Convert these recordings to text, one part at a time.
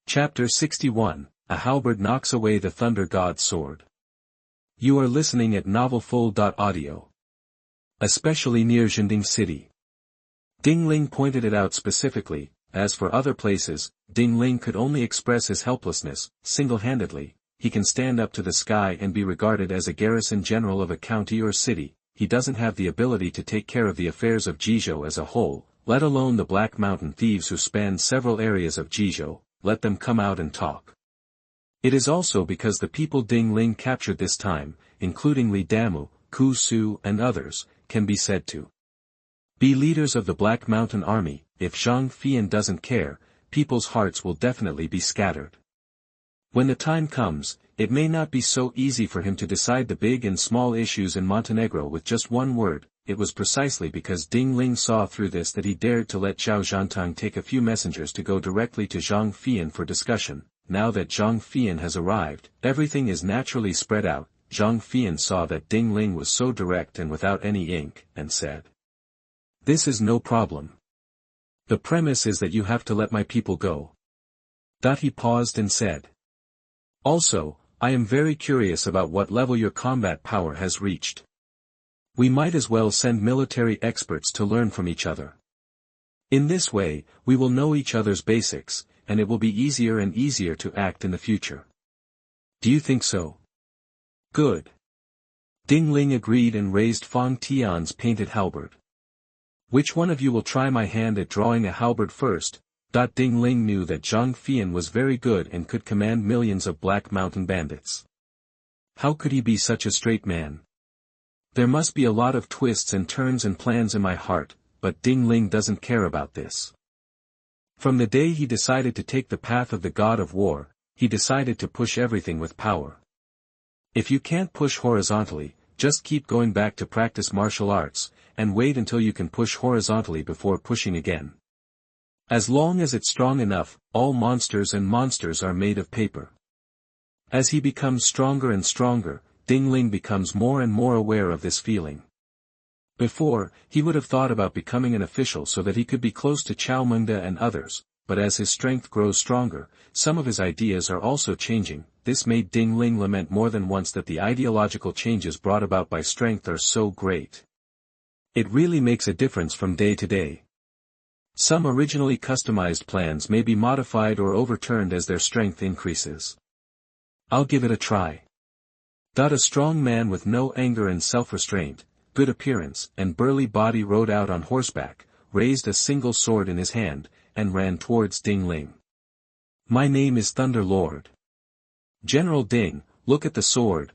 Chapter 61, A Halberd Knocks Away the Thunder God's Sword. You are listening at novelfull.audio. Especially near Zhending City. Ding Ling pointed it out specifically. As for other places, Ding Ling could only express his helplessness, single-handedly. He can stand up to the sky and be regarded as a garrison general of a county or city. He doesn't have the ability to take care of the affairs of Jizhou as a whole, let alone the Black Mountain thieves who span several areas of Jizhou. Let them come out and talk. It is also because the people Ding Ling captured this time, including Li Damu, Ku Su and others, can be said to be leaders of the Black Mountain Army. If Zhang Feiyan doesn't care, people's hearts will definitely be scattered. When the time comes, it may not be so easy for him to decide the big and small issues in Montenegro with just one word. It was precisely because Ding Ling saw through this that he dared to let Zhao Zhantang take a few messengers to go directly to Zhang Feiyan for discussion. Now that Zhang Feiyan has arrived, everything is naturally spread out. Zhang Feiyan saw that Ding Ling was so direct and without any ink, and said, "This is no problem. The premise is that you have to let my people go." He paused and said, "Also, I am very curious about what level your combat power has reached. We might as well send military experts to learn from each other. In this way, we will know each other's basics, and it will be easier and easier to act in the future." "Do you think so?" "Good." Ding Ling agreed and raised Fang Tian's painted halberd. "Which one of you will try my hand at drawing a halberd first?" Ding Ling knew that Zhang Feiyan was very good and could command millions of Black Mountain bandits. How could he be such a straight man? There must be a lot of twists and turns and plans in my heart, but Ding Ling doesn't care about this. From the day he decided to take the path of the god of war, he decided to push everything with power. If you can't push horizontally, just keep going back to practice martial arts, and wait until you can push horizontally before pushing again. As long as it's strong enough, all monsters are made of paper. As he becomes stronger and stronger, Ding Ling becomes more and more aware of this feeling. Before, he would have thought about becoming an official so that he could be close to Chao Mengda and others, but as his strength grows stronger, some of his ideas are also changing. This made Ding Ling lament more than once that the ideological changes brought about by strength are so great. It really makes a difference from day to day. Some originally customized plans may be modified or overturned as their strength increases. I'll give it a try. A strong man with no anger and self-restraint, good appearance and burly body rode out on horseback, raised a single sword in his hand, and ran towards Ding Ling. "My name is Thunder Lord." "General Ding, look at the sword."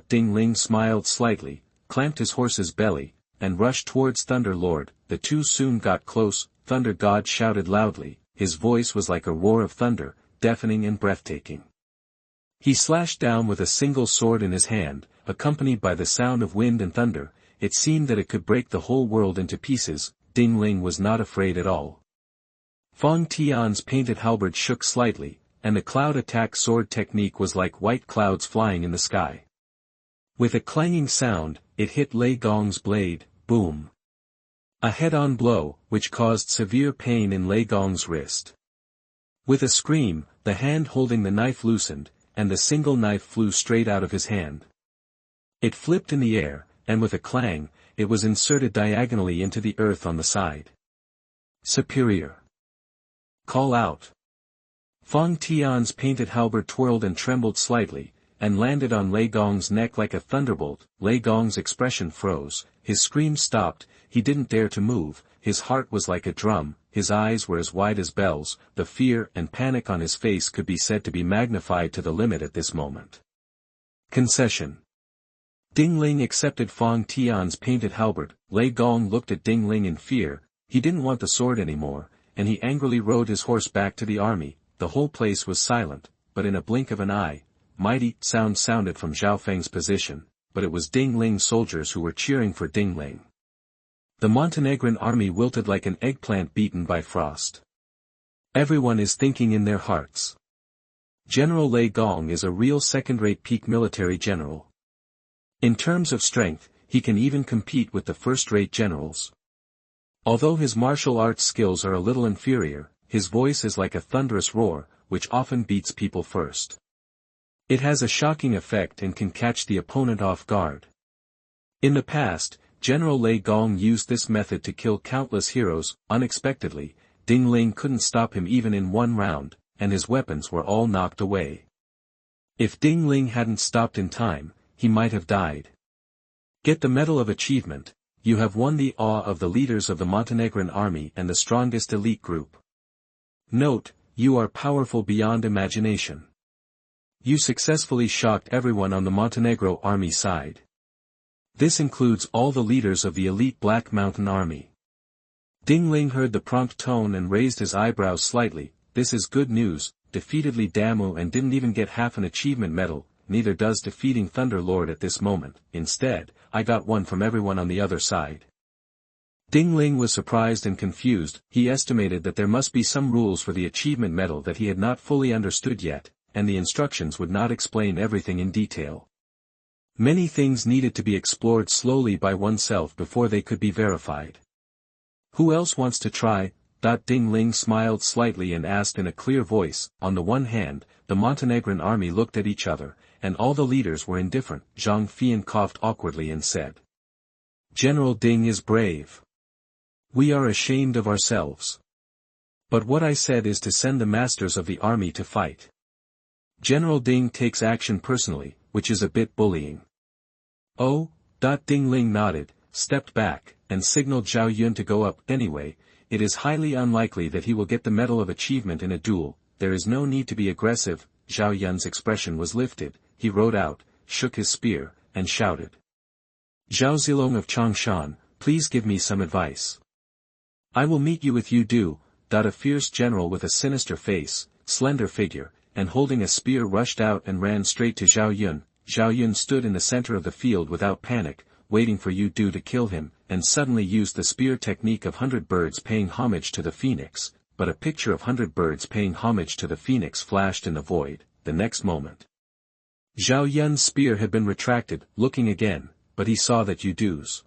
Ding Ling smiled slightly, clamped his horse's belly, and rushed towards Thunder Lord. The two soon got close. Thunder God shouted loudly, his voice was like a roar of thunder, deafening and breathtaking. He slashed down with a single sword in his hand, accompanied by the sound of wind and thunder. It seemed that it could break the whole world into pieces. Ding Ling was not afraid at all. Fang Tian's painted halberd shook slightly, and the cloud attack sword technique was like white clouds flying in the sky. With a clanging sound, it hit Lei Gong's blade, boom. A head-on blow, which caused severe pain in Lei Gong's wrist. With a scream, the hand holding the knife loosened, and the single knife flew straight out of his hand. It flipped in the air, and with a clang, it was inserted diagonally into the earth on the side. "Superior. Call out." Fang Tian's painted halberd twirled and trembled slightly, and landed on Lei Gong's neck like a thunderbolt. Lei Gong's expression froze, his scream stopped, he didn't dare to move, his heart was like a drum, his eyes were as wide as bells, the fear and panic on his face could be said to be magnified to the limit at this moment. Concession. Ding Ling accepted Fang Tian's painted halberd. Lei Gong looked at Ding Ling in fear. He didn't want the sword anymore, and he angrily rode his horse back to the army. The whole place was silent, but in a blink of an eye, mighty sound sounded from Zhao Feng's position, but it was Ding Ling's soldiers who were cheering for Ding Ling. The Montenegrin army wilted like an eggplant beaten by frost. Everyone is thinking in their hearts, General Lei Gong is a real second-rate peak military general. In terms of strength, he can even compete with the first-rate generals. Although his martial arts skills are a little inferior, his voice is like a thunderous roar. which often beats people first. It has a shocking effect and can catch the opponent off guard. In the past, General Lei Gong used this method to kill countless heroes. Unexpectedly, Ding Ling couldn't stop him even in one round, and his weapons were all knocked away. If Ding Ling hadn't stopped in time, he might have died. Get the Medal of Achievement. You have won the awe of the leaders of the Montenegrin army and the strongest elite group. Note, you are powerful beyond imagination. You successfully shocked everyone on the Montenegro army side. This includes all the leaders of the elite Black Mountain army. Ding Ling heard the prompt tone and raised his eyebrows slightly. This is good news. Defeated Li Damu and didn't even get half an achievement medal, neither does defeating Thunder Lord at this moment. Instead, I got one from everyone on the other side. Ding Ling was surprised and confused. He estimated that there must be some rules for the achievement medal that he had not fully understood yet, and the instructions would not explain everything in detail. Many things needed to be explored slowly by oneself before they could be verified. Who else wants to try? Ding Ling smiled slightly and asked in a clear voice. On the one hand, the Montenegrin army looked at each other, and all the leaders were indifferent. Zhang Feiyan coughed awkwardly and said, "General Ding is brave. We are ashamed of ourselves. But what I said is to send the masters of the army to fight. General Ding takes action personally, which is a bit bullying." "Oh." Ding Ling nodded, stepped back, and signaled Zhao Yun to go up. "Anyway, it is highly unlikely that he will get the Medal of Achievement in a duel. There is no need to be aggressive." Zhao Yun's expression was lifted. He rode out, shook his spear, and shouted, "Zhao Zilong of Changshan, please give me some advice. I will meet you with you do." A fierce general with a sinister face, slender figure, and holding a spear rushed out and ran straight to Zhao Yun. Zhao Yun stood in the center of the field without panic, waiting for Yu Du to kill him, and suddenly used the spear technique of 100 birds paying homage to the phoenix, but a picture of 100 birds paying homage to the phoenix flashed in the void. The next moment, Zhao Yun's spear had been retracted. Looking again, but he saw that Yu Du's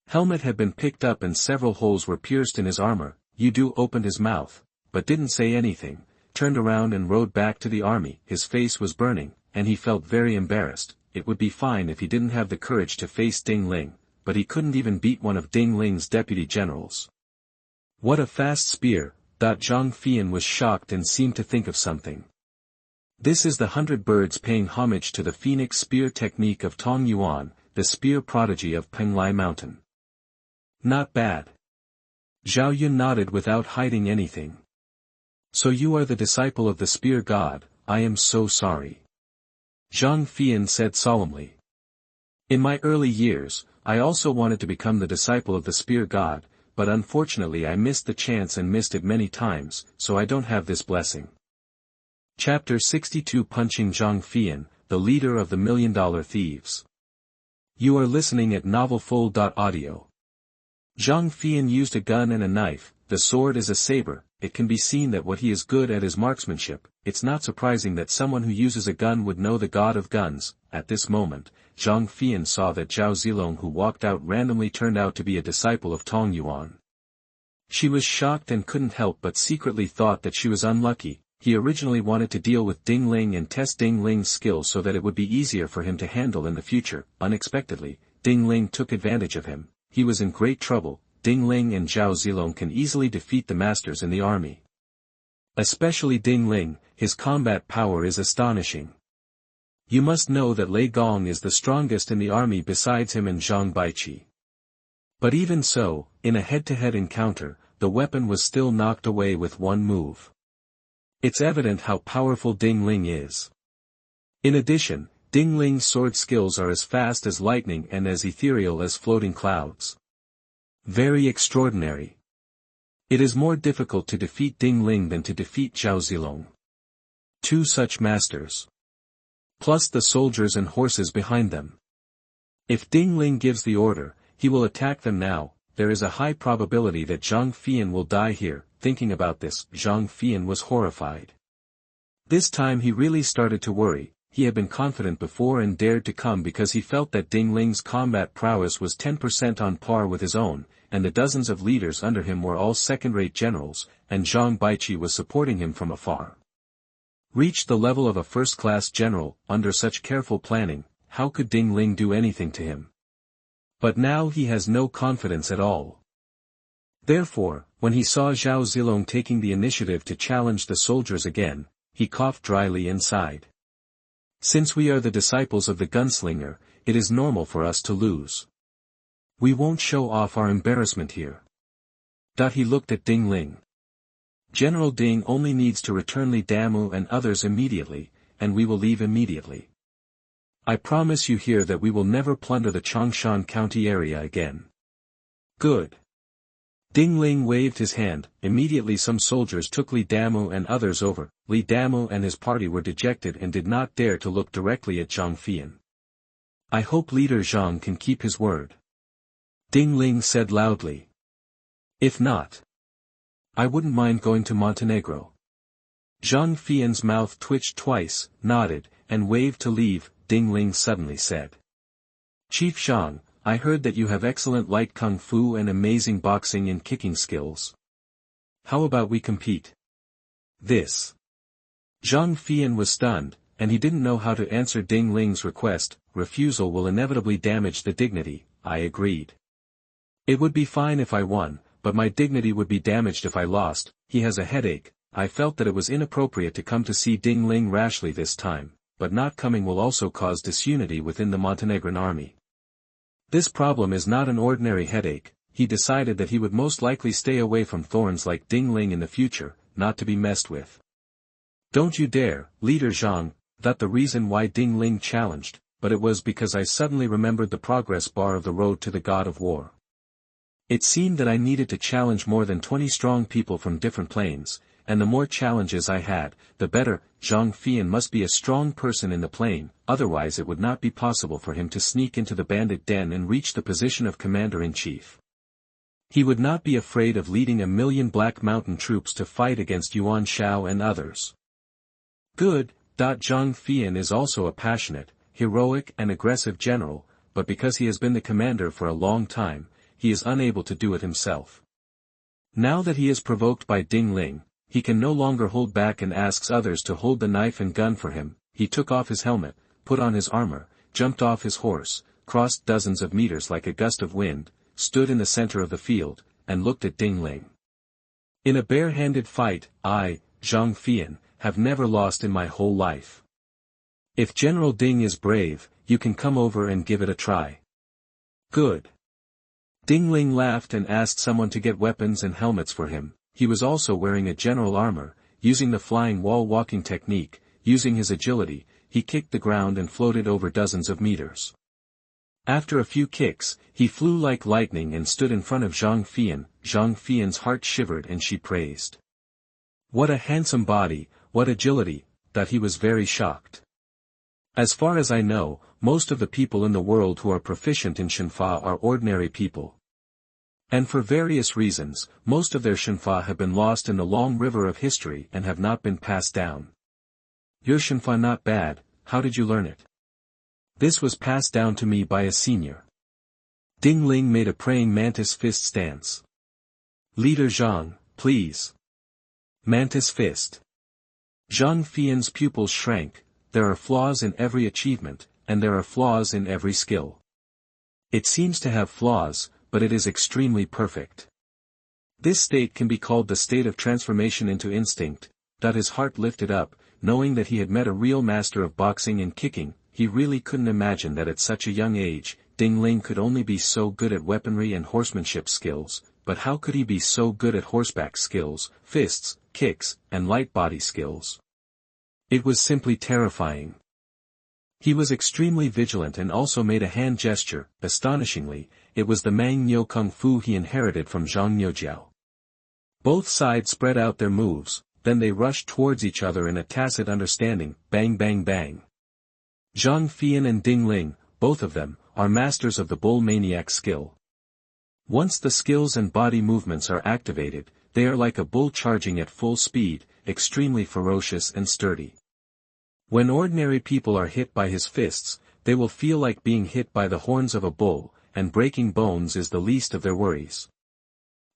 helmet had been picked up and several holes were pierced in his armor. Yu Du opened his mouth, but didn't say anything, turned around and rode back to the army. His face was burning, and he felt very embarrassed. It would be fine if he didn't have the courage to face Ding Ling, but he couldn't even beat one of Ding Ling's deputy generals. What a fast spear! Zhang Feiyan was shocked and seemed to think of something. This is the 100 birds paying homage to the phoenix spear technique of Tong Yuan, the spear prodigy of Penglai Mountain. Not bad. Zhao Yun nodded without hiding anything. So you are the disciple of the spear god. I am so sorry. Zhang Feiyan said solemnly. In my early years, I also wanted to become the disciple of the spear god, but unfortunately I missed the chance and missed it many times, so I don't have this blessing. Chapter 62 Punching Zhang Feiyan, the leader of the $1 Million Thieves. You are listening at novelfull.audio. Zhang Feiyan used a gun and a knife. The sword is a saber. It can be seen that what he is good at is marksmanship. It's not surprising that someone who uses a gun would know the god of guns. At this moment, Zhang Feiyan saw that Zhao Zilong who walked out randomly turned out to be a disciple of Tong Yuan. She was shocked and couldn't help but secretly thought that she was unlucky. He originally wanted to deal with Ding Ling and test Ding Ling's skill so that it would be easier for him to handle in the future. Unexpectedly, Ding Ling took advantage of him. He was in great trouble. Ding Ling and Zhao Zilong can easily defeat the masters in the army. Especially Ding Ling, his combat power is astonishing. You must know that Lei Gong is the strongest in the army besides him and Zhang Baiqi. But even so, in a head-to-head encounter, the weapon was still knocked away with one move. It's evident how powerful Ding Ling is. In addition, Ding Ling's sword skills are as fast as lightning and as ethereal as floating clouds. Very extraordinary. It is more difficult to defeat Ding Ling than to defeat Zhao Zilong. Two such masters. Plus the soldiers and horses behind them. If Ding Ling gives the order, he will attack them now. There is a high probability that Zhang Feiyan will die here. Thinking about this, Zhang Feiyan was horrified. This time he really started to worry. He had been confident before and dared to come because he felt that Ding Ling's combat prowess was 10% on par with his own, and the dozens of leaders under him were all second-rate generals, and Zhang Baiqi was supporting him from afar. Reached the level of a first-class general, under such careful planning, how could Ding Ling do anything to him? But now he has no confidence at all. Therefore, when he saw Zhao Zilong taking the initiative to challenge the soldiers again, he coughed dryly and sighed. Since we are the disciples of the gunslinger, it is normal for us to lose. We won't show off our embarrassment here. He looked at Ding Ling. General Ding only needs to return Li Damu and others immediately, and we will leave immediately. I promise you here that we will never plunder the Chongshan County area again. Good. Ding Ling waved his hand. Immediately some soldiers took Li Damu and others over. Li Damu and his party were dejected and did not dare to look directly at Zhang Feiyan. I hope leader Zhang can keep his word. Ding Ling said loudly. If not, I wouldn't mind going to Montenegro. Zhang Feiyan's mouth twitched twice, nodded, and waved to leave. Ding Ling suddenly said. Chief Zhang, I heard that you have excellent light kung fu and amazing boxing and kicking skills. How about we compete? This. Zhang Feiyan was stunned, and he didn't know how to answer Ding Ling's request. Refusal will inevitably damage the dignity, I agreed. It would be fine if I won, but my dignity would be damaged if I lost. He has a headache. I felt that it was inappropriate to come to see Ding Ling rashly this time, but not coming will also cause disunity within the Montenegrin army. This problem is not an ordinary headache. He decided that he would most likely stay away from thorns like Ding Ling in the future, not to be messed with. Don't you dare, Leader Zhang, that's the reason why Ding Ling challenged, but it was because I suddenly remembered the progress bar of the road to the God of War. It seemed that I needed to challenge more than 20 strong people from different planes, and the more challenges I had, the better. Zhang Feiyan must be a strong person in the plane, otherwise it would not be possible for him to sneak into the bandit den and reach the position of commander-in-chief. He would not be afraid of leading 1 million Black Mountain troops to fight against Yuan Shao and others. Good. Zhang Feiyan is also a passionate, heroic and aggressive general, but because he has been the commander for a long time, he is unable to do it himself. Now that he is provoked by Ding Ling, he can no longer hold back and asks others to hold the knife and gun for him. He took off his helmet, put on his armor, jumped off his horse, crossed dozens of meters like a gust of wind, stood in the center of the field, and looked at Ding Ling. In a bare-handed fight, I, Zhang Feiyan, have never lost in my whole life. If General Ding is brave, you can come over and give it a try. Good. Ding Ling laughed and asked someone to get weapons and helmets for him. He was also wearing a general armor, using the flying wall walking technique. Using his agility, he kicked the ground and floated over dozens of meters. After a few kicks, he flew like lightning and stood in front of Zhang Feiyan. Zhang Feiyan's heart shivered and she praised. What a handsome body, what agility, that he was very shocked. As far as I know, most of the people in the world who are proficient in Shenfa are ordinary people. And for various reasons, most of their Shenfa have been lost in the long river of history and have not been passed down. Your Shenfa not bad, how did you learn it? This was passed down to me by a senior. Ding Ling made a praying mantis fist stance. Leader Zhang, please. Mantis fist. Zhang Feiyan's pupils shrank. There are flaws in every achievement, and there are flaws in every skill. It seems to have flaws, but it is extremely perfect. This state can be called the state of transformation into instinct. His heart lifted up, knowing that he had met a real master of boxing and kicking. He really couldn't imagine that at such a young age, Ding Ling could only be so good at weaponry and horsemanship skills, but how could he be so good at horseback skills, fists, kicks, and light body skills? It was simply terrifying. He was extremely vigilant and also made a hand gesture. Astonishingly, it was the Mang Nyo Kung Fu he inherited from Zhang Nyojiao. Both sides spread out their moves, then they rushed towards each other in a tacit understanding. Bang bang bang. Zhang Feiyan and Ding Ling, both of them, are masters of the bull maniac skill. Once the skills and body movements are activated, they are like a bull charging at full speed, extremely ferocious and sturdy. When ordinary people are hit by his fists, they will feel like being hit by the horns of a bull, and breaking bones is the least of their worries.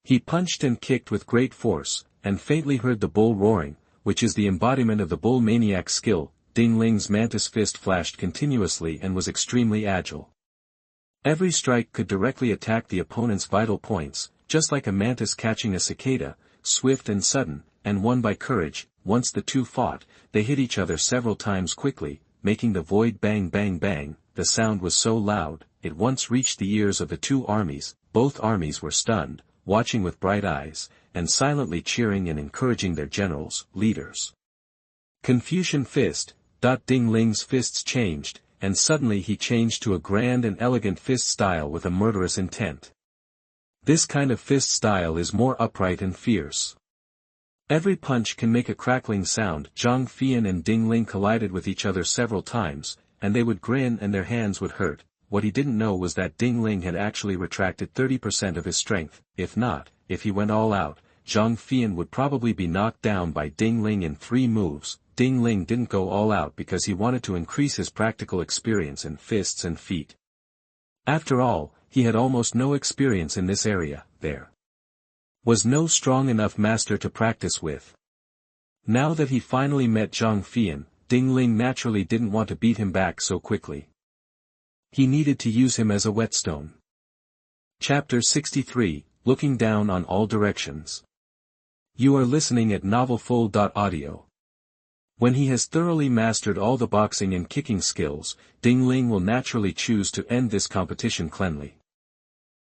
He punched and kicked with great force, and faintly heard the bull roaring. which is the embodiment of the bull maniac skill. Ding Ling's mantis fist flashed continuously and was extremely agile. Every strike could directly attack the opponent's vital points, just like a mantis catching a cicada, swift and sudden, and won by courage. Once the two fought, they hit each other several times quickly, making the void bang bang bang. The sound was so loud, it once reached the ears of the two armies. Both armies were stunned, watching with bright eyes, and silently cheering and encouraging their generals, leaders. Confucian fist. Ding Ling's fists changed, and suddenly he changed to a grand and elegant fist style with a murderous intent. This kind of fist style is more upright and fierce. Every punch can make a crackling sound. Zhang Feiyan and Ding Ling collided with each other several times, and they would grin and their hands would hurt. What he didn't know was that Ding Ling had actually retracted 30% of his strength. If he went all out, Zhang Feiyan would probably be knocked down by Ding Ling in 3 moves. Ding Ling didn't go all out because he wanted to increase his practical experience in fists and feet. After all, he had almost no experience in this area. There was no strong enough master to practice with. Now that he finally met Zhang Feiyan, Ding Ling naturally didn't want to beat him back so quickly. He needed to use him as a whetstone. Chapter 63, Looking Down on All Directions. You are listening at novelfull.audio. When he has thoroughly mastered all the boxing and kicking skills, Ding Ling will naturally choose to end this competition cleanly.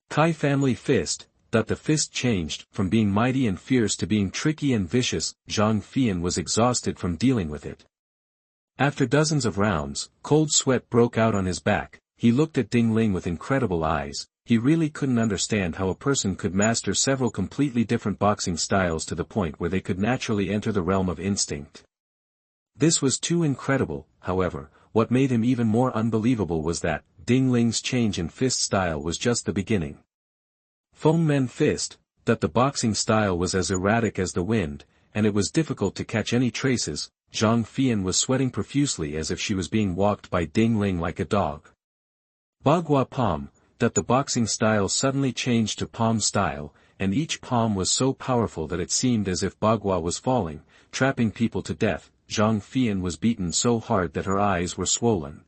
Kai family fist. The fist changed from being mighty and fierce to being tricky and vicious. Zhang Feiyan was exhausted from dealing with it. After dozens of rounds, cold sweat broke out on his back. He looked at Ding Ling with incredible eyes. He really couldn't understand how a person could master several completely different boxing styles to the point where they could naturally enter the realm of instinct. This was too incredible. However, what made him even more unbelievable was that Ding Ling's change in fist style was just the beginning. Feng Men fist. The boxing style was as erratic as the wind, and it was difficult to catch any traces. Zhang Feiyan was sweating profusely as if she was being walked by Ding Ling like a dog. Bagua palm. The boxing style suddenly changed to palm style, and each palm was so powerful that it seemed as if Bagua was falling, trapping people to death. Zhang Feiyan was beaten so hard that her eyes were swollen.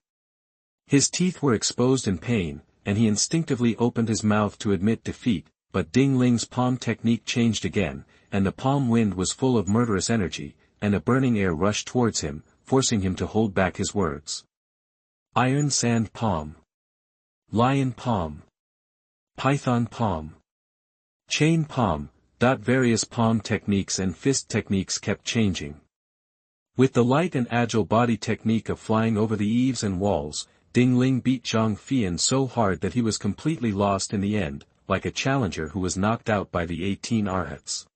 His teeth were exposed in pain, and he instinctively opened his mouth to admit defeat, but Ding Ling's palm technique changed again, and the palm wind was full of murderous energy, and a burning air rushed towards him, forcing him to hold back his words. Iron sand palm. Lion palm. Python palm. Chain palm. Various palm techniques and fist techniques kept changing. With the light and agile body technique of flying over the eaves and walls, Ding Ling beat Zhang Feiyan so hard that he was completely lost in the end, like a challenger who was knocked out by the 18 arhats.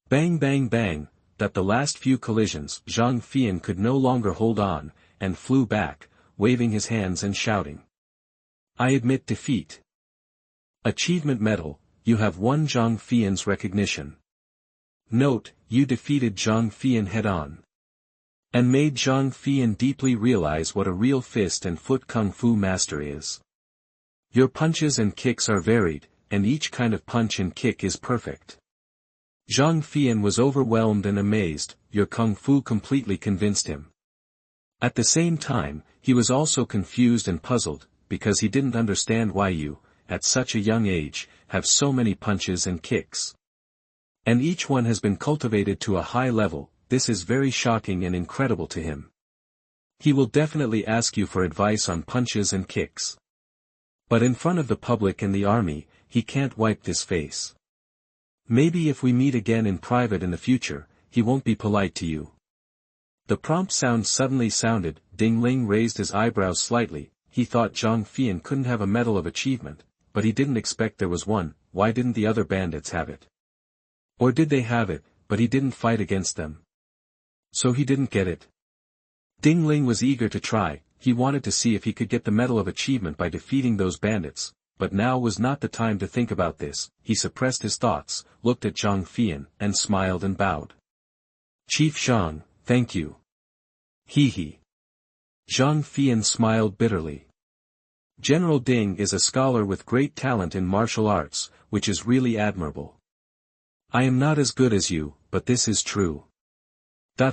Bang bang bang. The last few collisions, Zhang Feiyan could no longer hold on, and flew back, waving his hands and shouting. I admit defeat. Achievement medal. You have won Zhang Feiyan's recognition. Note, you defeated Zhang Feiyan head-on. And made Zhang Feiyan deeply realize what a real fist and foot kung fu master is. Your punches and kicks are varied, and each kind of punch and kick is perfect. Zhang Feiyan was overwhelmed and amazed. Your kung fu completely convinced him. At the same time, he was also confused and puzzled, because he didn't understand why you, at such a young age, have so many punches and kicks. And each one has been cultivated to a high level. This is very shocking and incredible to him. He will definitely ask you for advice on punches and kicks. But in front of the public and the army, he can't wipe this face. Maybe if we meet again in private in the future, he won't be polite to you. The prompt sound suddenly sounded. Ding Ling raised his eyebrows slightly. He thought Zhang Feiyan couldn't have a medal of achievement, but he didn't expect there was one. Why didn't the other bandits have it? Or did they have it, but he didn't fight against them? So he didn't get it. Ding Ling was eager to try. He wanted to see if he could get the medal of achievement by defeating those bandits, but now was not the time to think about this. He suppressed his thoughts, looked at Zhang Feiyan, and smiled and bowed. Chief Zhang, thank you. He. Zhang Feiyan smiled bitterly. General Ding is a scholar with great talent in martial arts, which is really admirable. I am not as good as you, but this is true.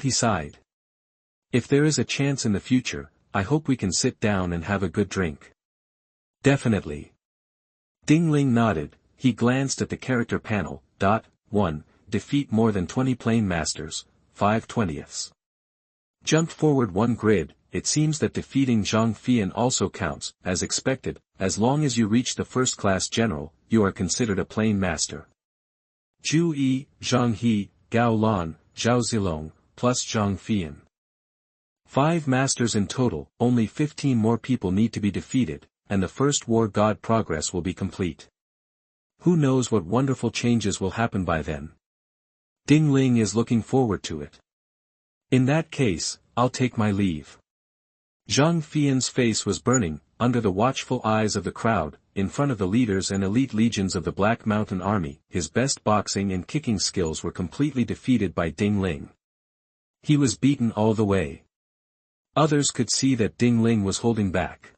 He sighed. If there is a chance in the future, I hope we can sit down and have a good drink. Definitely. Ling nodded. He glanced at the character panel. 1. Defeat more than 20 plane masters, 5/20. Jumped forward one grid. It seems that defeating Zhang Feiyan also counts, as expected. As long as you reach the first-class general, you are considered a plane master. Zhu Yi, Zhang He, Gao Lan, Zhao Zilong, plus Zhang Feiyan. 5 masters in total. Only 15 more people need to be defeated, and the first war god progress will be complete. Who knows what wonderful changes will happen by then. Ling is looking forward to it. In that case, I'll take my leave. Zhang Feiyan's face was burning, under the watchful eyes of the crowd, in front of the leaders and elite legions of the Black Mountain Army. His best boxing and kicking skills were completely defeated by Ling. He was beaten all the way. Others could see that Ling was holding back.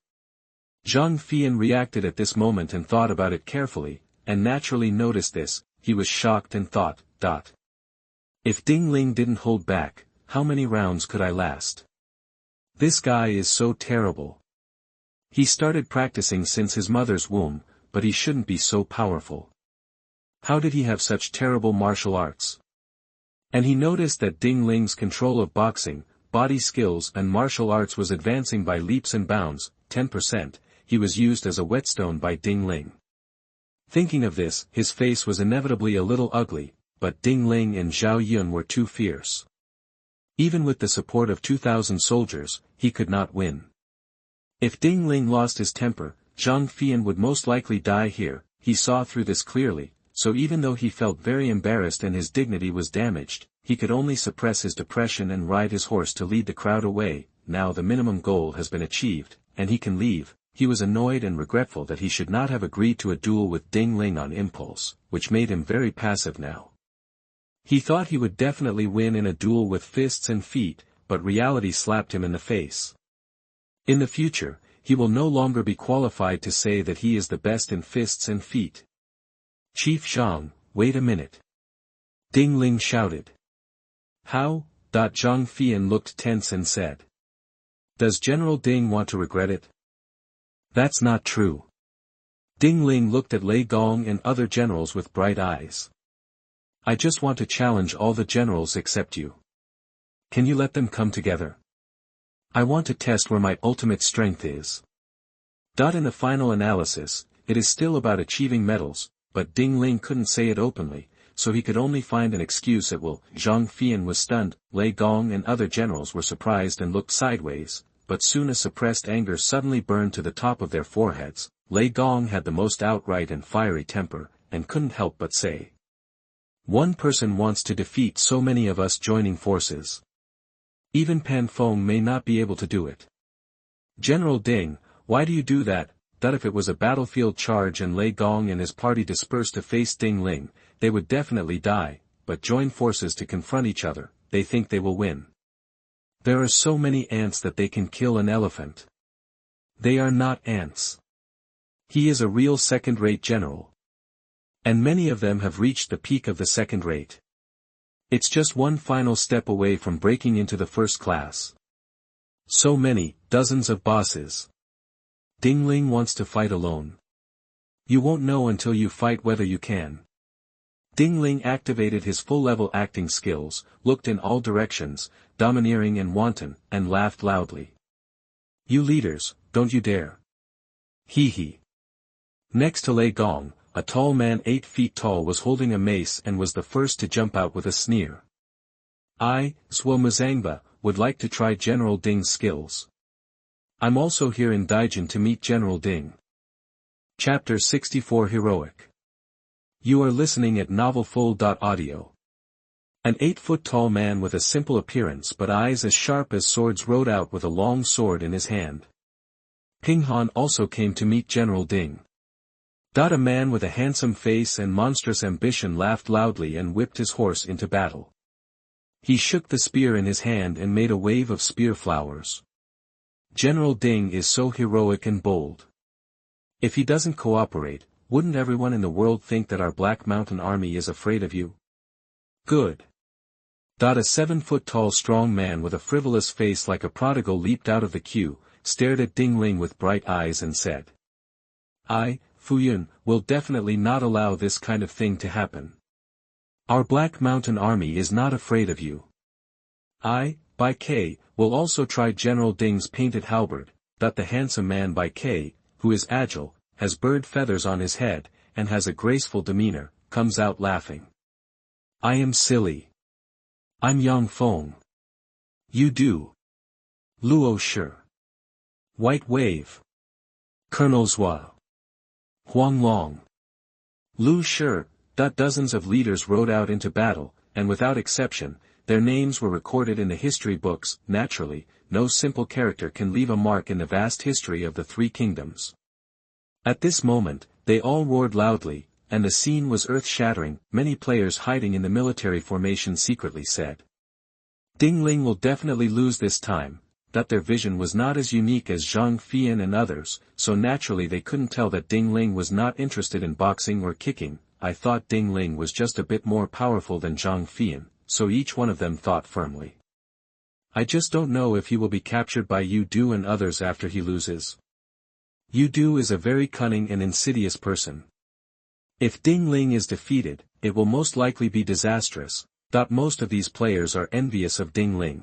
Zhang Feiyan reacted at this moment and thought about it carefully, and naturally noticed this. He was shocked and thought, If Ling didn't hold back, how many rounds could I last? This guy is so terrible. He started practicing since his mother's womb, but he shouldn't be so powerful. How did he have such terrible martial arts? And he noticed that Ling's control of boxing, body skills and martial arts was advancing by leaps and bounds. 10%, he was used as a whetstone by Ling. Thinking of this, his face was inevitably a little ugly, but Ling and Zhao Yun were too fierce. Even with the support of 2,000 soldiers, he could not win. If Ling lost his temper, Zhang Feiyan would most likely die here. He saw through this clearly, so even though he felt very embarrassed and his dignity was damaged, he could only suppress his depression and ride his horse to lead the crowd away. Now the minimum goal has been achieved, and he can leave. He was annoyed and regretful that he should not have agreed to a duel with Ling on impulse, which made him very passive now. He thought he would definitely win in a duel with fists and feet, but reality slapped him in the face. In the future, he will no longer be qualified to say that he is the best in fists and feet. Chief Zhang, wait a minute. Ling shouted. How? Zhang Feiyan looked tense and said. Does General Ding want to regret it? That's not true. Ling looked at Lei Gong and other generals with bright eyes. I just want to challenge all the generals except you. Can you let them come together? I want to test where my ultimate strength is. In the final analysis, it is still about achieving medals, but Ling couldn't say it openly, so he could only find an excuse at will. Zhang Feiyan was stunned, Lei Gong and other generals were surprised and looked sideways, but soon a suppressed anger suddenly burned to the top of their foreheads. Lei Gong had the most outright and fiery temper, and couldn't help but say. One person wants to defeat so many of us joining forces. Even Pan Feng may not be able to do it. General Ding, why do you do that? If it was a battlefield charge and Lei Gong and his party dispersed to face Ling, they would definitely die, but join forces to confront each other. They think they will win. There are so many ants that they can kill an elephant. They are not ants. He is a real second-rate general. And many of them have reached the peak of the second rate. It's just one final step away from breaking into the first class. So many, dozens of bosses. Ling wants to fight alone. You won't know until you fight whether you can. Ling activated his full-level acting skills, looked in all directions, domineering and wanton, and laughed loudly. You leaders, don't you dare. Hee hee. Next to Lei Gong, a tall man 8 feet tall was holding a mace and was the first to jump out with a sneer. I, Zhuo Muzangba, would like to try General Ding's skills. I'm also here in Daijin to meet General Ding. Chapter 64 Heroic. You are listening at NovelFull.audio. An 8-foot-tall man with a simple appearance but eyes as sharp as swords rode out with a long sword in his hand. Ping Han also came to meet General Ding. A man with a handsome face and monstrous ambition laughed loudly and whipped his horse into battle. He shook the spear in his hand and made a wave of spear flowers. General Ding is so heroic and bold. If he doesn't cooperate, wouldn't everyone in the world think that our Black Mountain Army is afraid of you? Good. A 7-foot-tall strong man with a frivolous face like a prodigal leaped out of the queue, stared at Ding Ling with bright eyes and said. I, Fuyun, will definitely not allow this kind of thing to happen. Our Black Mountain Army is not afraid of you. I, Baiqi, will also try General Ding's painted halberd. The handsome man Baiqi, who is agile, has bird feathers on his head, and has a graceful demeanor, comes out laughing. I am silly. I'm Yang Feng. You do. Luo Shi. White Wave. Colonel Zhua. Huang Long. Lu Shi. Dozens of leaders rode out into battle, and without exception, their names were recorded in the history books. Naturally, no simple character can leave a mark in the vast history of the Three Kingdoms. At this moment, they all roared loudly, and the scene was earth-shattering. Many players hiding in the military formation secretly said. Ding Ling will definitely lose this time. Their vision was not as unique as Zhang Feiyan and others, so naturally they couldn't tell that Ding Ling was not interested in boxing or kicking. I thought Ding Ling was just a bit more powerful than Zhang Feiyan, so each one of them thought firmly. I just don't know if he will be captured by Yu Du and others after he loses. Yu Du is a very cunning and insidious person. If Ding Ling is defeated, it will most likely be disastrous. Most of these players are envious of Ding Ling.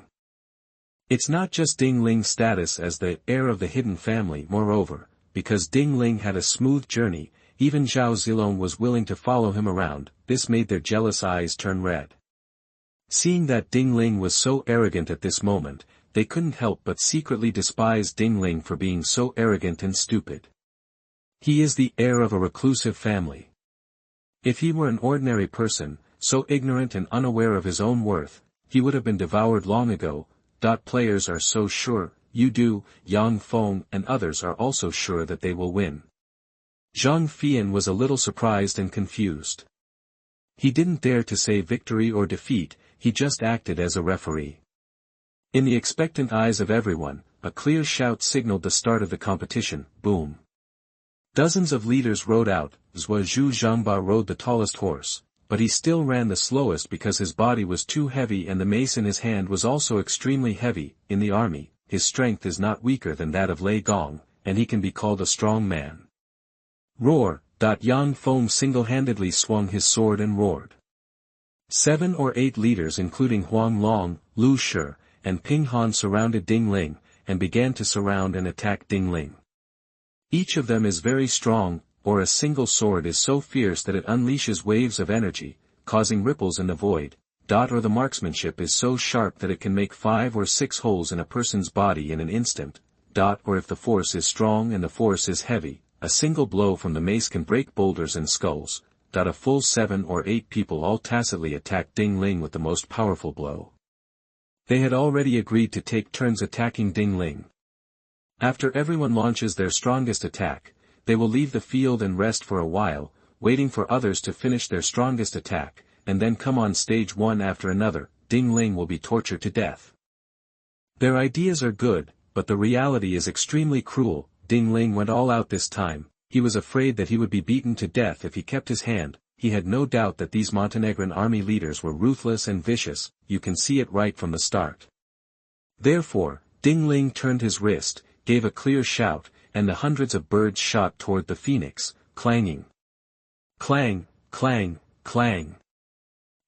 It's not just Ding Ling's status as the heir of the hidden family. Moreover, because Ding Ling had a smooth journey, even Zhao Zilong was willing to follow him around. This made their jealous eyes turn red. Seeing that Ding Ling was so arrogant at this moment, they couldn't help but secretly despise Ding Ling for being so arrogant and stupid. He is the heir of a reclusive family. If he were an ordinary person, so ignorant and unaware of his own worth, he would have been devoured long ago. Players are so sure. Yu Du, Yang Feng and others are also sure that they will win. Zhang Feiyan was a little surprised and confused. He didn't dare to say victory or defeat, he just acted as a referee. In the expectant eyes of everyone, a clear shout signaled the start of the competition. Boom. Dozens of leaders rode out. Zhua Zhu Zhangba rode the tallest horse, but he still ran the slowest because his body was too heavy and the mace in his hand was also extremely heavy. In the army, his strength is not weaker than that of Lei Gong, and he can be called a strong man. Roar. Yang Feng single-handedly swung his sword and roared. 7 or 8 leaders including Huang Long, Lu Shi, and Ping Han surrounded Ding Ling, and began to surround and attack Ding Ling. Each of them is very strong, or a single sword is so fierce that it unleashes waves of energy, causing ripples in the void. Or the marksmanship is so sharp that it can make 5 or 6 holes in a person's body in an instant. Or if the force is strong and the force is heavy, a single blow from the mace can break boulders and skulls. A full 7 or 8 people all tacitly attacked Ding Ling with the most powerful blow. They had already agreed to take turns attacking Ding Ling. After everyone launches their strongest attack, they will leave the field and rest for a while, waiting for others to finish their strongest attack, and then come on stage one after another. Ding Ling will be tortured to death. Their ideas are good, but the reality is extremely cruel. Ding Ling went all out this time. He was afraid that he would be beaten to death if he kept his hand. He had no doubt that these Montenegrin army leaders were ruthless and vicious. You can see it right from the start. Therefore, Ding Ling turned his wrist, gave a clear shout, and the hundreds of birds shot toward the phoenix, clanging. Clang, clang, clang.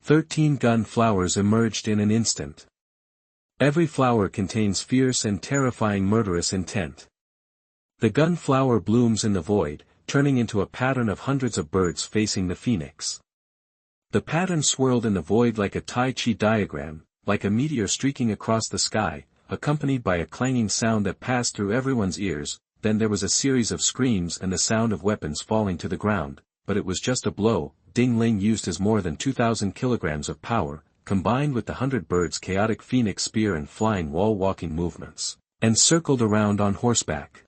13 gun flowers emerged in an instant. Every flower contains fierce and terrifying murderous intent. The gun flower blooms in the void, turning into a pattern of hundreds of birds facing the phoenix. The pattern swirled in the void like a Tai Chi diagram, like a meteor streaking across the sky, accompanied by a clanging sound that passed through everyone's ears. Then there was a series of screams and the sound of weapons falling to the ground, but it was just a blow. Ding Ling used his more than 2,000 kilograms of power, combined with the 100 birds' chaotic phoenix spear and flying wall-walking movements, and circled around on horseback.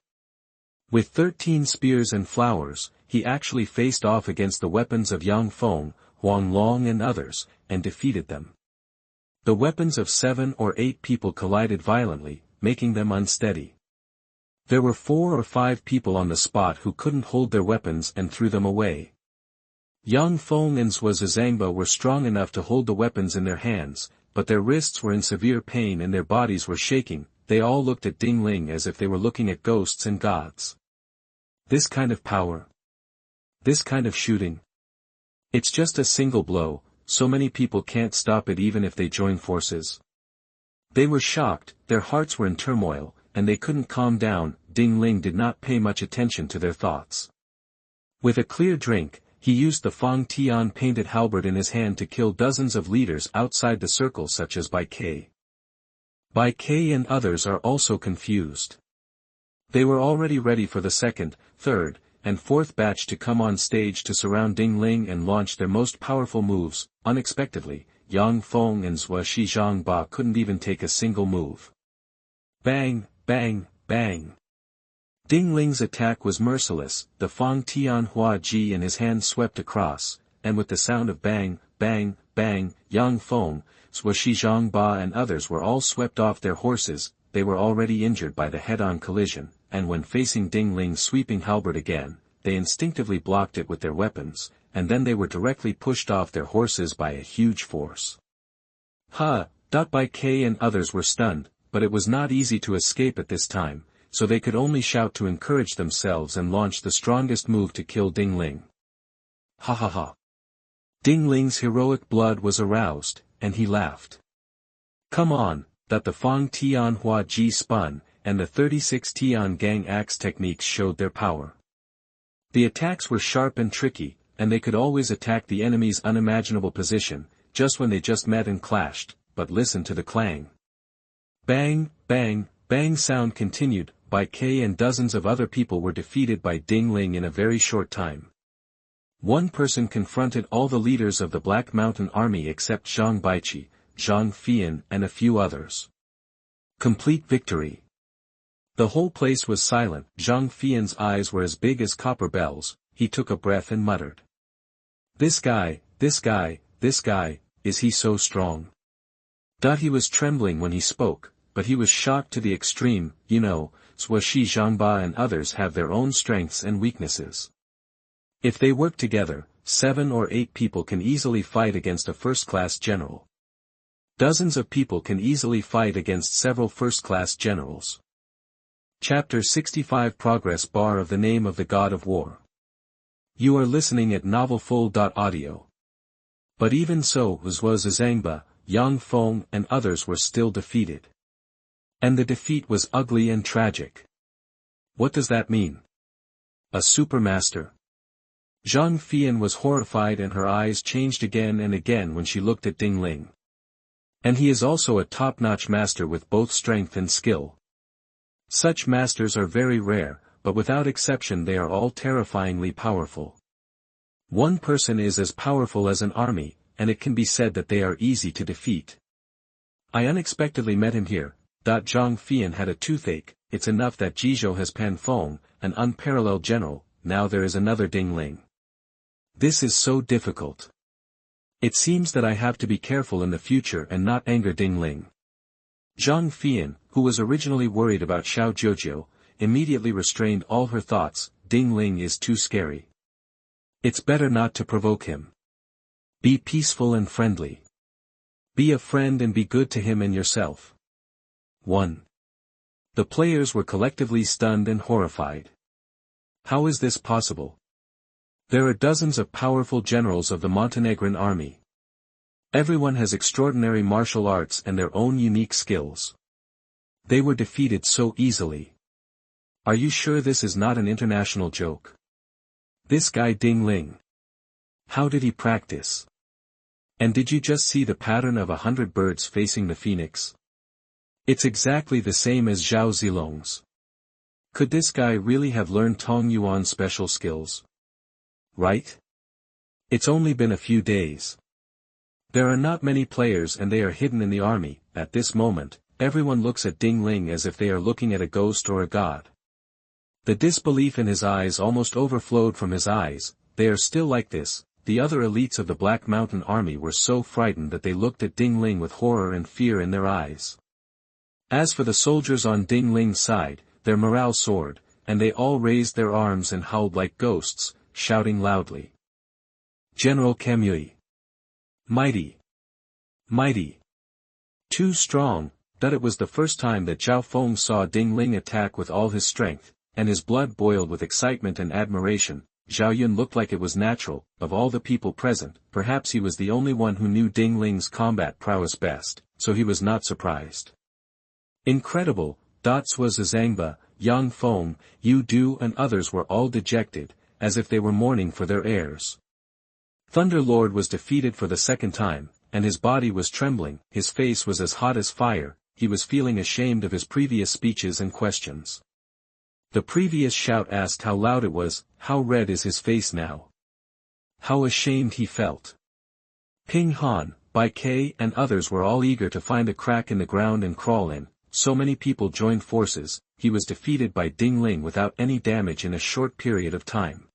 With 13 spears and flowers, he actually faced off against the weapons of Yang Feng, Huang Long and others, and defeated them. The weapons of 7 or 8 people collided violently, making them unsteady. There were 4 or 5 people on the spot who couldn't hold their weapons and threw them away. Yang Feng and Zhua Zhangba were strong enough to hold the weapons in their hands. but their wrists were in severe pain and their bodies were shaking. They all looked at Ding Ling as if they were looking at ghosts and gods. This kind of power. This kind of shooting. It's just a single blow, so many people can't stop it even if they join forces. They were shocked, their hearts were in turmoil, and they couldn't calm down. Ding Ling did not pay much attention to their thoughts. With a clear drink, he used the Fang Tian painted halberd in his hand to kill dozens of leaders outside the circle such as Baiqi. Baiqi and others are also confused. They were already ready for the second, third, and fourth batch to come on stage to surround Ding Ling and launch their most powerful moves. Unexpectedly, Yang Feng and Zhua Zhangba couldn't even take a single move. Bang, bang, bang. Ding Ling's attack was merciless. The Fang Tian Hua Ji in his hand swept across, and with the sound of bang, bang, bang, Yang Feng, Zhua Zhangba and others were all swept off their horses. They were already injured by the head-on collision, and when facing Ding Ling's sweeping halberd again, they instinctively blocked it with their weapons, and then they were directly pushed off their horses by a huge force. Baiqi and others were stunned, but it was not easy to escape at this time, so they could only shout to encourage themselves and launch the strongest move to kill Ding Ling. Ha ha ha. Ding Ling's heroic blood was aroused, and he laughed. Come on, that the Fang Tian Hua Ji spun, and the 36 Tian Gang axe techniques showed their power. The attacks were sharp and tricky, and they could always attack the enemy's unimaginable position, just when they just met and clashed, but listen to the clang. Bang, bang, bang sound continued. Baiqi and dozens of other people were defeated by Ding Ling in a very short time. One person confronted all the leaders of the Black Mountain Army except Zhang Baiqi, Zhang Feiyan and a few others. Complete victory. The whole place was silent. Zhang Feiyan's eyes were as big as copper bells. He took a breath and muttered. This guy, is he so strong? He was trembling when he spoke, but he was shocked to the extreme. Zhua Zhangba and others have their own strengths and weaknesses. If they work together, 7 or 8 people can easily fight against a first-class general. Dozens of people can easily fight against several first-class generals. Chapter 65 Progress Bar of the Name of the God of War. You are listening at novelfull.audio. But even so, Zhua Zhangba, Yang Feng and others were still defeated. And the defeat was ugly and tragic. What does that mean? A supermaster? Zhang Feiyan was horrified and her eyes changed again and again when she looked at Ding Ling. And he is also a top-notch master with both strength and skill. Such masters are very rare, but without exception they are all terrifyingly powerful. One person is as powerful as an army, and it can be said that they are easy to defeat. I unexpectedly met him here. Zhang Feiyan had a toothache. It's enough that Jizhou has Pan Feng, an unparalleled general. Now there is another Ding Ling. This is so difficult. It seems that I have to be careful in the future and not anger Ding Ling. Zhang Feiyan, who was originally worried about Xiao Jiujiu, immediately restrained all her thoughts. Ding Ling is too scary. It's better not to provoke him. Be peaceful and friendly. Be a friend and be good to him and yourself. 1. The players were collectively stunned and horrified. How is this possible? There are dozens of powerful generals of the Montenegrin army. Everyone has extraordinary martial arts and their own unique skills. They were defeated so easily. Are you sure this is not an international joke? This guy Ding Ling. How did he practice? And did you just see the pattern of 100 birds facing the phoenix? It's exactly the same as Zhao Zilong's. Could this guy really have learned Tong Yuan's special skills? Right? It's only been a few days. There are not many players and they are hidden in the army. At this moment, everyone looks at Ding Ling as if they are looking at a ghost or a god. The disbelief in his eyes almost overflowed from his eyes. They are still like this. The other elites of the Black Mountain Army were so frightened that they looked at Ding Ling with horror and fear in their eyes. As for the soldiers on Ding Ling's side, their morale soared, and they all raised their arms and howled like ghosts, shouting loudly. General Kamui. Mighty! Mighty! Too strong, that it was the first time that Zhao Feng saw Ding Ling attack with all his strength, and his blood boiled with excitement and admiration. Zhao Yun looked like it was natural. Of all the people present, perhaps he was the only one who knew Ding Ling's combat prowess best, so he was not surprised. Incredible, Cui Zhangba, Yang Feng, Yu Du and others were all dejected, as if they were mourning for their heirs. Thunder Lord was defeated for the second time, and his body was trembling, his face was as hot as fire, he was feeling ashamed of his previous speeches and questions. The previous shout asked how loud it was, how red is his face now? How ashamed he felt. Ping Han, Baiqi and others were all eager to find a crack in the ground and crawl in, so many people joined forces. He was defeated by Ding Ling without any damage in a short period of time.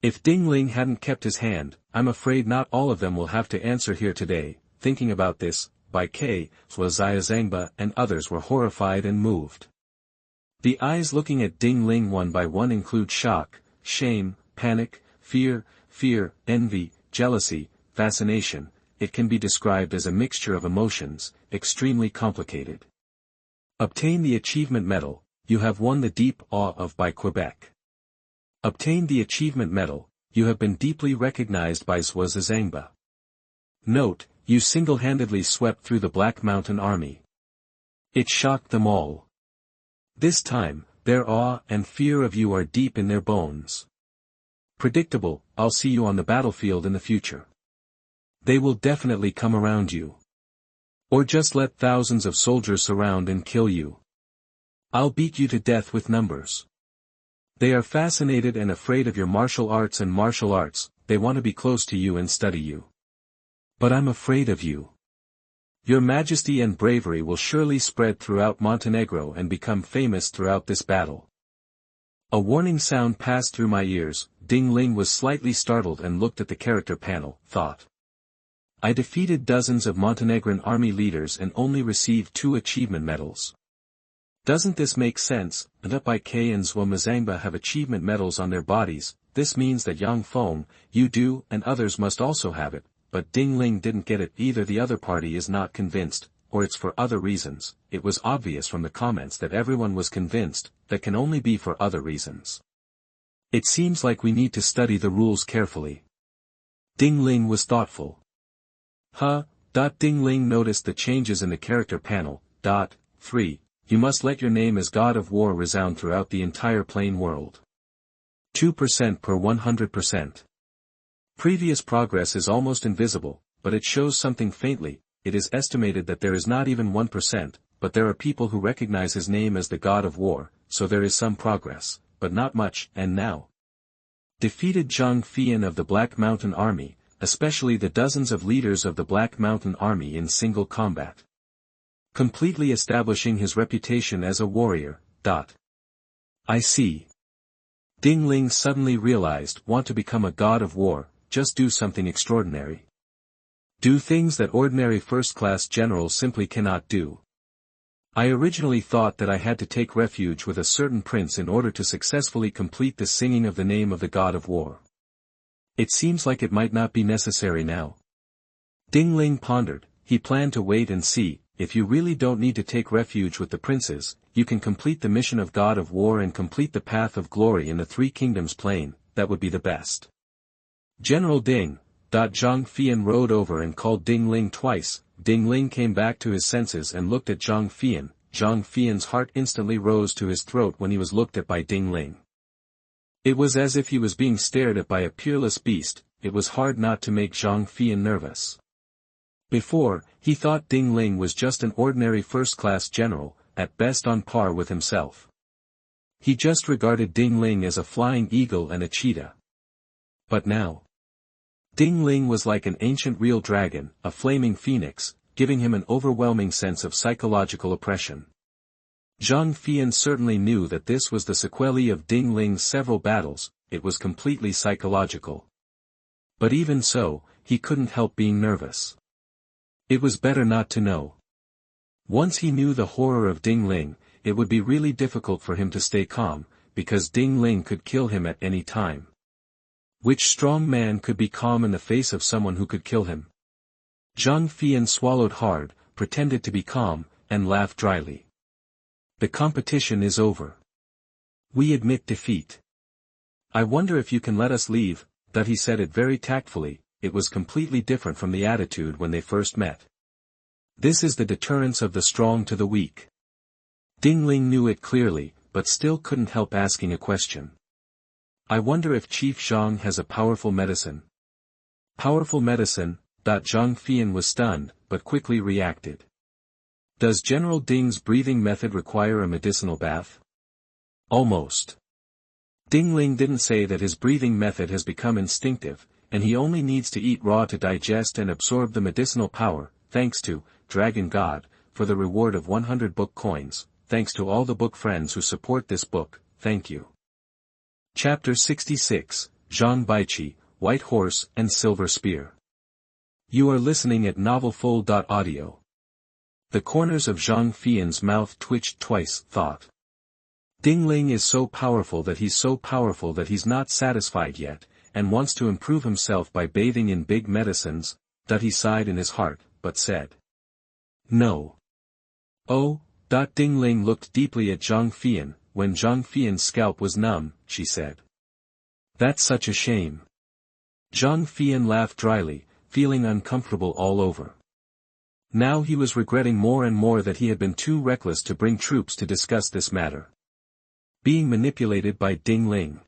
If Ding Ling hadn't kept his hand, I'm afraid not all of them will have to answer here today. Thinking about this, Baiqi, Cui Zhangba and others were horrified and moved. The eyes looking at Ding Ling one by one include shock, shame, panic, fear, envy, jealousy, fascination. It can be described as a mixture of emotions, extremely complicated. Obtain the achievement medal, you have won the deep awe of by Quebec. Obtain the achievement medal, you have been deeply recognized by Cui Zhangba. Note, you single-handedly swept through the Black Mountain Army. It shocked them all. This time, their awe and fear of you are deep in their bones. Predictable, I'll see you on the battlefield in the future. They will definitely come around you. Or just let thousands of soldiers surround and kill you. I'll beat you to death with numbers. They are fascinated and afraid of your martial arts, they want to be close to you and study you. But I'm afraid of you. Your majesty and bravery will surely spread throughout Montenegro and become famous throughout this battle. A warning sound passed through my ears. Ding Ling was slightly startled and looked at the character panel, thought. I defeated dozens of Montenegrin army leaders and only received 2 achievement medals. Doesn't this make sense? Baiqi and Cui Zhangba have achievement medals on their bodies. This means that Yang Feng, Yu Du and others must also have it, but Ding Ling didn't get it. Either the other party is not convinced, or it's for other reasons. It was obvious from the comments that everyone was convinced, that can only be for other reasons. It seems like we need to study the rules carefully. Ding Ling was thoughtful. Ding Ling noticed the changes in the character panel. 3. You must let your name as God of War resound throughout the entire plain world. 2% per 100%. Previous progress is almost invisible, but it shows something faintly. It is estimated that there is not even 1%, but there are people who recognize his name as the God of War, so there is some progress, but not much. And now. Defeated Zhang Feiyan of the Black Mountain Army, especially the dozens of leaders of the Black Mountain Army in single combat. Completely establishing his reputation as a warrior. I see. Ding Ling suddenly realized, want to become a God of War, just do something extraordinary. Do things that ordinary first-class generals simply cannot do. I originally thought that I had to take refuge with a certain prince in order to successfully complete the singing of the name of the God of War. It seems like it might not be necessary now. Ding Ling pondered. He planned to wait and see. If you really don't need to take refuge with the princes, you can complete the mission of God of War and complete the path of glory in the 3 Kingdoms plain. That would be the best. General Ding. Zhang Feiyan rode over and called Ding Ling twice. Ding Ling came back to his senses and looked at Zhang Feiyan. Zhang Feiyan's heart instantly rose to his throat when he was looked at by Ding Ling. It was as if he was being stared at by a peerless beast. It was hard not to make Zhang Feiyan nervous. Before, he thought Ding Ling was just an ordinary first-class general, at best on par with himself. He just regarded Ding Ling as a flying eagle and a cheetah. But now, Ding Ling was like an ancient real dragon, a flaming phoenix, giving him an overwhelming sense of psychological oppression. Zhang Feiyan certainly knew that this was the sequelae of Ding Ling's several battles. It was completely psychological. But even so, he couldn't help being nervous. It was better not to know. Once he knew the horror of Ding Ling, it would be really difficult for him to stay calm, because Ding Ling could kill him at any time. Which strong man could be calm in the face of someone who could kill him? Zhang Feiyan swallowed hard. pretended to be calm, and laughed dryly. The competition is over. We admit defeat. I wonder if you can let us leave, that he said it very tactfully. It was completely different from the attitude when they first met. This is the deterrence of the strong to the weak. Ding Ling knew it clearly, but still couldn't help asking a question. I wonder if Chief Zhang has a powerful medicine. Powerful medicine. Zhang Feiyan was stunned, but quickly reacted. Does General Ding's breathing method require a medicinal bath? Almost. Ding Ling didn't say that his breathing method has become instinctive, and he only needs to eat raw to digest and absorb the medicinal power, thanks to Dragon God, for the reward of 100 book coins, thanks to all the book friends who support this book, thank you. Chapter 66, Zhang Baiqi, White Horse and Silver Spear. You are listening at novelfull.audio. The corners of Zhang Feiyan's mouth twitched twice, thought. Ding Ling is so powerful that he's not satisfied yet, and wants to improve himself by bathing in big medicines, that he sighed in his heart, but said. No. Oh. Ding Ling looked deeply at Zhang Feiyan. When Zhang Feiyan's scalp was numb, she said. That's such a shame. Zhang Feiyan laughed dryly, feeling uncomfortable all over. Now he was regretting more and more that he had been too reckless to bring troops to discuss this matter. Being manipulated by Ding Ling.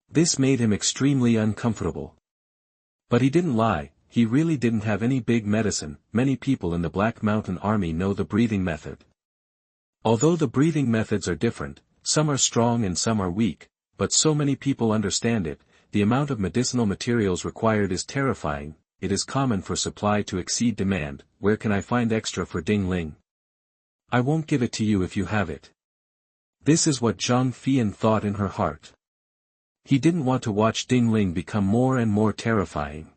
This made him extremely uncomfortable. But he didn't lie, he really didn't have any big medicine. Many people in the Black Mountain Army know the breathing method. Although the breathing methods are different, some are strong and some are weak, but so many people understand it. The amount of medicinal materials required is terrifying. It is common for supply to exceed demand. Where can I find extra for Ding Ling? I won't give it to you if you have it. This is what Zhang Feiyan thought in her heart. He didn't want to watch Ding Ling become more and more terrifying.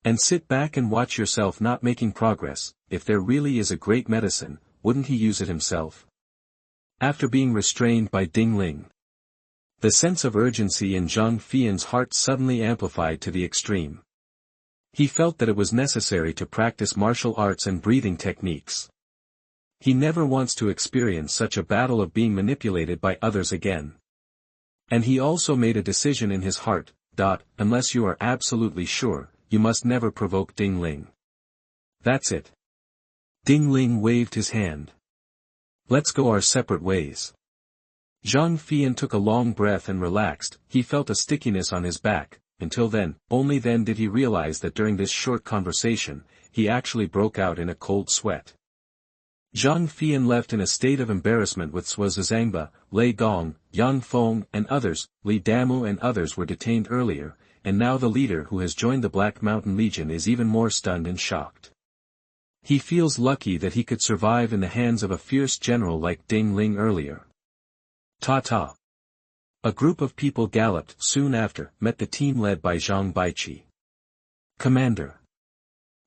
And sit back and watch yourself not making progress. If there really is a great medicine, wouldn't he use it himself? After being restrained by Ding Ling. The sense of urgency in Zhang Feiyan's heart suddenly amplified to the extreme. He felt that it was necessary to practice martial arts and breathing techniques. He never wants to experience such a battle of being manipulated by others again. And he also made a decision in his heart. Unless you are absolutely sure, you must never provoke Ding Ling. That's it. Ding Ling waved his hand. Let's go our separate ways. Zhang Feiyan took a long breath and relaxed. He felt a stickiness on his back. Until then, only then did he realize that during this short conversation, he actually broke out in a cold sweat. Zhang Feiyan left in a state of embarrassment with Sui Zhangba, Lei Gong, Yang Feng and others. Li Damu and others were detained earlier, and now the leader who has joined the Black Mountain Legion is even more stunned and shocked. He feels lucky that he could survive in the hands of a fierce general like Ding Ling earlier. Ta-ta. A group of people galloped soon after, met the team led by Zhang Baiqi. Commander.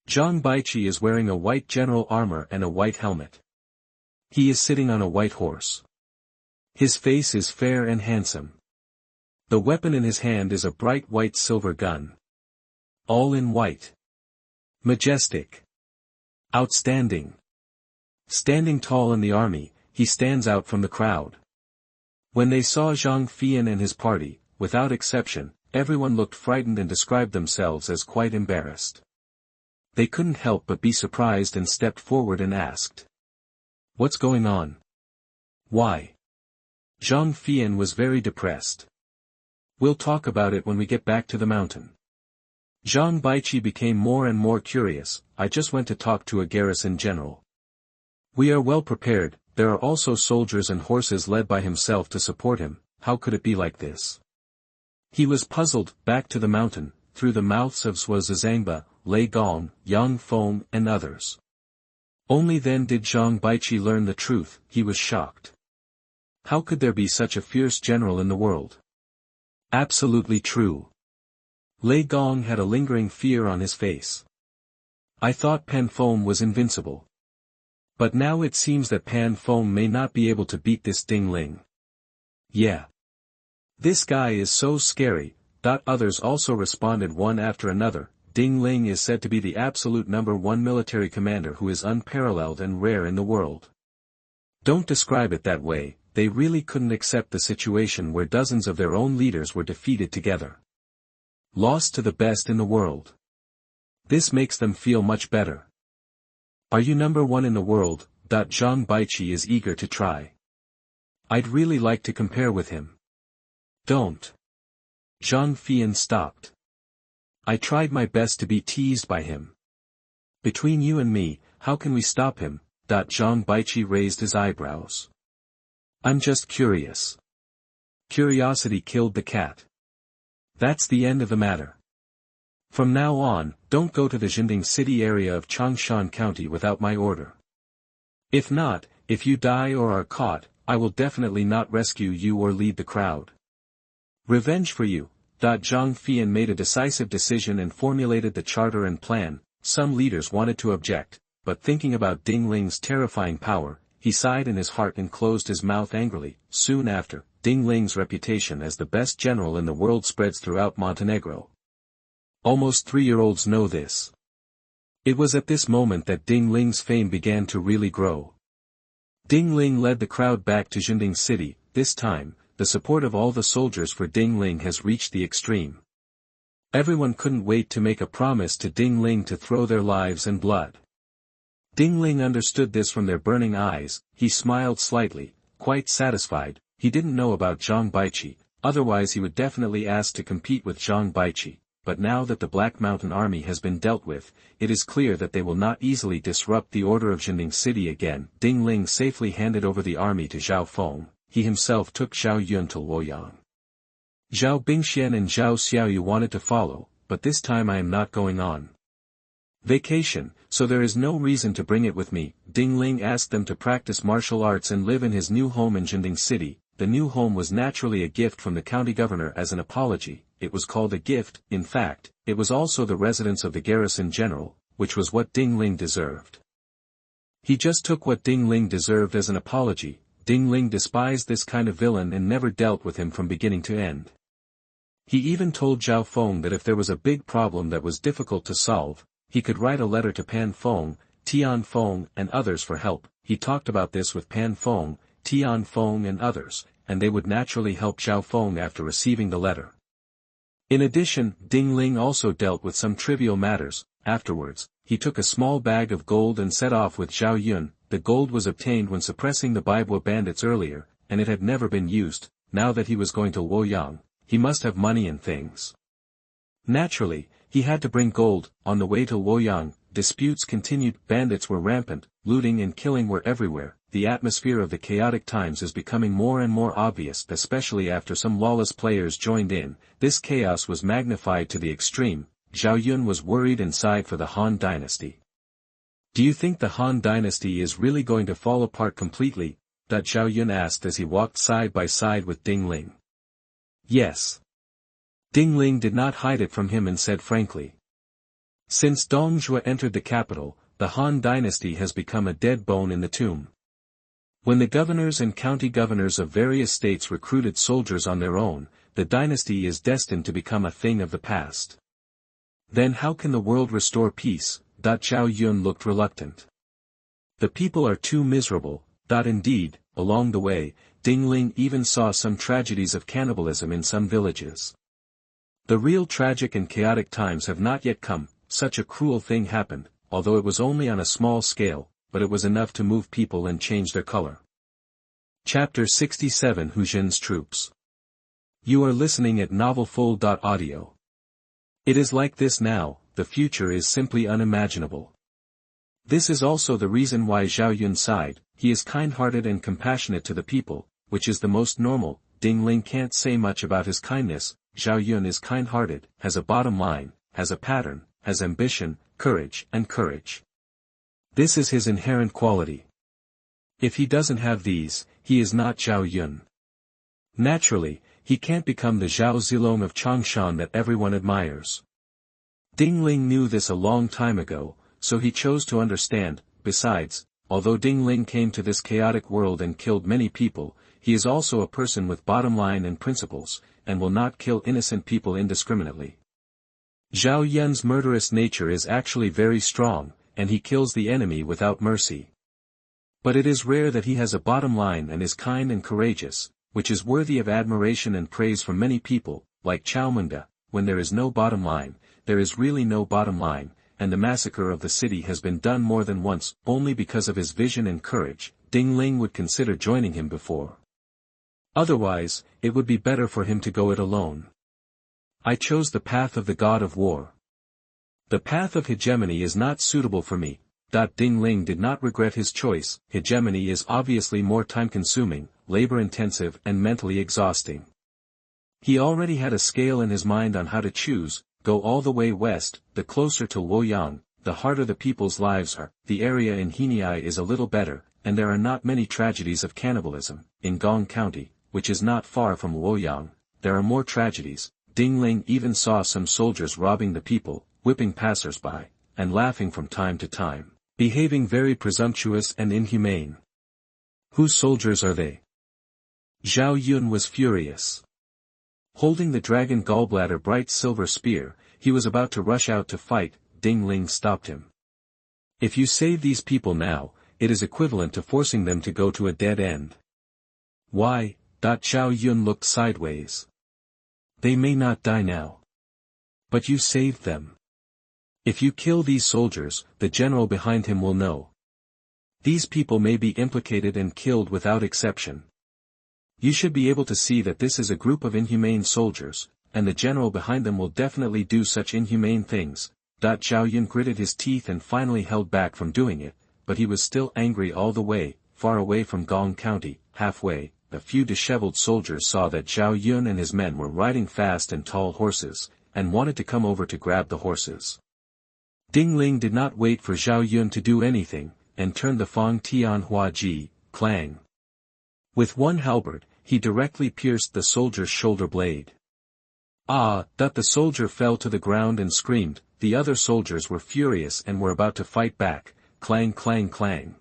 Zhang Baiqi is wearing a white general armor and a white helmet. He is sitting on a white horse. His face is fair and handsome. The weapon in his hand is a bright white silver gun. All in white. Majestic. Outstanding. Standing tall in the army, he stands out from the crowd. When they saw Zhang Feiyan and his party, without exception, everyone looked frightened and described themselves as quite embarrassed. They couldn't help but be surprised and stepped forward and asked. What's going on? Why? Zhang Feiyan was very depressed. We'll talk about it when we get back to the mountain. Zhang Baiqi became more and more curious. I just went to talk to a garrison general. We are well prepared. There are also soldiers and horses led by himself to support him. How could it be like this? He was puzzled. Back to the mountain, through the mouths of Sui Zhangba, Lei Gong, Yang Feng and others. Only then did Zhang Baiqi learn the truth. He was shocked. How could there be such a fierce general in the world? Absolutely true. Lei Gong had a lingering fear on his face. I thought Pan Feng was invincible. But now it seems that Pan Feng may not be able to beat this Ding Ling. Yeah. This guy is so scary. Others also responded one after another. Ding Ling is said to be the absolute #1 military commander who is unparalleled and rare in the world. Don't describe it that way, they really couldn't accept the situation where dozens of their own leaders were defeated together. Lost to the best in the world. This makes them feel much better. Are you #1 in the world? Zhang Baiqi is eager to try. I'd really like to compare with him. Don't. Zhang Feiyan stopped. I tried my best to be teased by him. Between you and me, how can we stop him? Zhang Baiqi raised his eyebrows. I'm just curious. Curiosity killed the cat. That's the end of the matter. From now on, don't go to the Jinding city area of Changshan County without my order. If not, if you die or are caught, I will definitely not rescue you or lead the crowd. Revenge for you. Zhang Feiyan made a decisive decision and formulated the charter and plan. Some leaders wanted to object, but thinking about Ding Ling's terrifying power, he sighed in his heart and closed his mouth angrily. Soon after, Ding Ling's reputation as the best general in the world spreads throughout Montenegro. Almost 3-year-olds know this. It was at this moment that Ding Ling's fame began to really grow. Ding Ling led the crowd back to Jinding City. This time, the support of all the soldiers for Ding Ling has reached the extreme. Everyone couldn't wait to make a promise to Ding Ling to throw their lives and blood. Ding Ling understood this from their burning eyes. He smiled slightly, quite satisfied. He didn't know about Zhang Baiqi, otherwise he would definitely ask to compete with Zhang Baiqi, but now that the Black Mountain Army has been dealt with, it is clear that they will not easily disrupt the order of Jinding City again. Ding Ling safely handed over the army to Zhao Feng. He himself took Zhao Yun to Luoyang. Zhao Bingxian and Zhao Xiaoyu wanted to follow, but this time I am not going on vacation, so there is no reason to bring it with me. Ding Ling asked them to practice martial arts and live in his new home in Jinding City. The new home was naturally a gift from the county governor as an apology. It was called a gift. In fact, it was also the residence of the garrison general, which was what Ding Ling deserved. He just took what Ding Ling deserved as an apology. Ding Ling despised this kind of villain and never dealt with him from beginning to end. He even told Zhao Feng that if there was a big problem that was difficult to solve, he could write a letter to Pan Feng, Tian Feng and others for help. He talked about this with Pan Feng, Tian Feng and others, and they would naturally help Zhao Feng after receiving the letter. In addition, Ding Ling also dealt with some trivial matters. Afterwards, he took a small bag of gold and set off with Zhao Yun. The gold was obtained when suppressing the Baibua bandits earlier, and it had never been used. Now that he was going to Luoyang, he must have money and things. Naturally, he had to bring gold. On the way to Luoyang, disputes continued. Bandits were rampant, looting and killing were everywhere. The atmosphere of the chaotic times is becoming more and more obvious, especially after some lawless players joined in. This chaos was magnified to the extreme. Zhao Yun was worried and sighed for the Han dynasty. Do you think the Han dynasty is really going to fall apart completely? Zhao Yun asked as he walked side by side with Ding Ling. Yes. Ding Ling did not hide it from him and said frankly. Since Dong Zhuo entered the capital, the Han dynasty has become a dead bone in the tomb. When the governors and county governors of various states recruited soldiers on their own, the dynasty is destined to become a thing of the past. Then how can the world restore peace? Zhao Yun looked reluctant. The people are too miserable. Indeed, along the way, Ding Ling even saw some tragedies of cannibalism in some villages. The real tragic and chaotic times have not yet come. Such a cruel thing happened, although it was only on a small scale, but it was enough to move people and change their color. Chapter 67 Hu Jin's Troops. You are listening at novelfull.audio. It is like this now. The future is simply unimaginable. This is also the reason why Zhao Yun sighed. He is kind-hearted and compassionate to the people, which is the most normal. Ding Ling can't say much about his kindness. Zhao Yun is kind-hearted, has a bottom line, has a pattern, has ambition, courage, and courage. This is his inherent quality. If he doesn't have these, he is not Zhao Yun. Naturally, he can't become the Zhao Zilong of Changshan that everyone admires. Ding Ling knew this a long time ago, so he chose to understand. Besides, although Ding Ling came to this chaotic world and killed many people, he is also a person with bottom line and principles, and will not kill innocent people indiscriminately. Zhao Yun's murderous nature is actually very strong, and he kills the enemy without mercy. But it is rare that he has a bottom line and is kind and courageous, which is worthy of admiration and praise from many people, like Chaomunda. When there is no bottom line, there is really no bottom line, and the massacre of the city has been done more than once, only because of his vision and courage. Ling would consider joining him before. Otherwise, it would be better for him to go it alone. I chose the path of the god of war. The path of hegemony is not suitable for me. Ling did not regret his choice. Hegemony is obviously more time-consuming, labor-intensive and mentally exhausting. He already had a scale in his mind on how to choose: go all the way west, the closer to Luoyang, the harder the people's lives are. The area in Heniai is a little better, and there are not many tragedies of cannibalism. In Gong County, which is not far from Luoyang, there are more tragedies. Ling even saw some soldiers robbing the people, whipping passers-by, and laughing from time to time, behaving very presumptuous and inhumane. Whose soldiers are they? Zhao Yun was furious. Holding the dragon gallbladder bright silver spear, he was about to rush out to fight. Ling stopped him. If you save these people now, it is equivalent to forcing them to go to a dead end. Why? Zhao Yun looked sideways. They may not die now. But you saved them. If you kill these soldiers, the general behind him will know. These people may be implicated and killed without exception. You should be able to see that this is a group of inhumane soldiers, and the general behind them will definitely do such inhumane things. Zhao Yun gritted his teeth and finally held back from doing it, but he was still angry all the way. Far away from Gong County, halfway, a few disheveled soldiers saw that Zhao Yun and his men were riding fast and tall horses, and wanted to come over to grab the horses. Ling did not wait for Zhao Yun to do anything, and turned the Fong Tian Hua Ji, clang. With one halberd, he directly pierced the soldier's shoulder blade. Ah! The soldier fell to the ground and screamed. The other soldiers were furious and were about to fight back. Clang clang clang.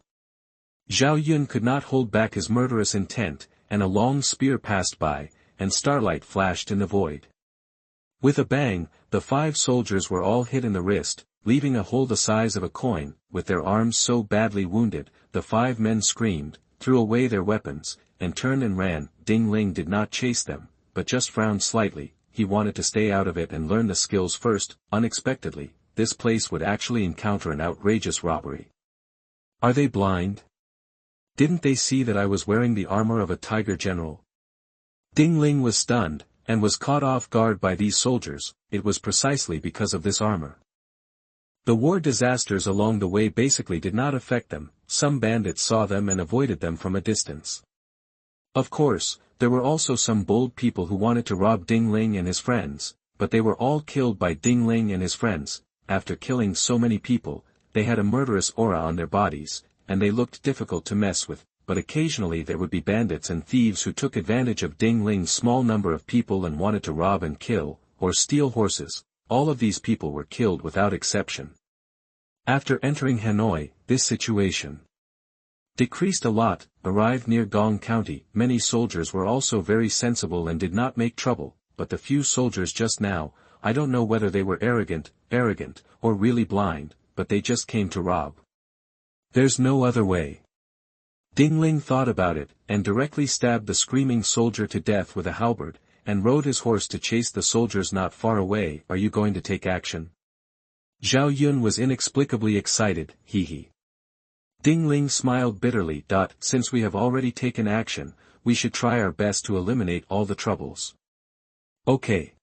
Zhao Yun could not hold back his murderous intent, and a long spear passed by, and starlight flashed in the void. With a bang, the 5 soldiers were all hit in the wrist, leaving a hole the size of a coin. With their arms so badly wounded, the 5 men screamed, threw away their weapons, and turned and ran. Ling did not chase them, but just frowned slightly. He wanted to stay out of it and learn the skills first. Unexpectedly, this place would actually encounter an outrageous robbery. Are they blind? Didn't they see that I was wearing the armor of a tiger general? Ling was stunned, and was caught off guard by these soldiers. It was precisely because of this armor. The war disasters along the way basically did not affect them. Some bandits saw them and avoided them from a distance. Of course, there were also some bold people who wanted to rob Ling and his friends, but they were all killed by Ling and his friends. After killing so many people, they had a murderous aura on their bodies, and they looked difficult to mess with, but occasionally there would be bandits and thieves who took advantage of Ling's small number of people and wanted to rob and kill, or steal horses. All of these people were killed without exception. After entering Hanoi, this situation decreased a lot. Arrived near Gong County, many soldiers were also very sensible and did not make trouble, but the few soldiers just now, I don't know whether they were arrogant, or really blind, but they just came to rob. There's no other way. Ling thought about it, and directly stabbed the screaming soldier to death with a halberd, and rode his horse to chase the soldiers not far away. Are you going to take action? Zhao Yun was inexplicably excited. Hee. Ling smiled bitterly. Since we have already taken action, we should try our best to eliminate all the troubles. Okay.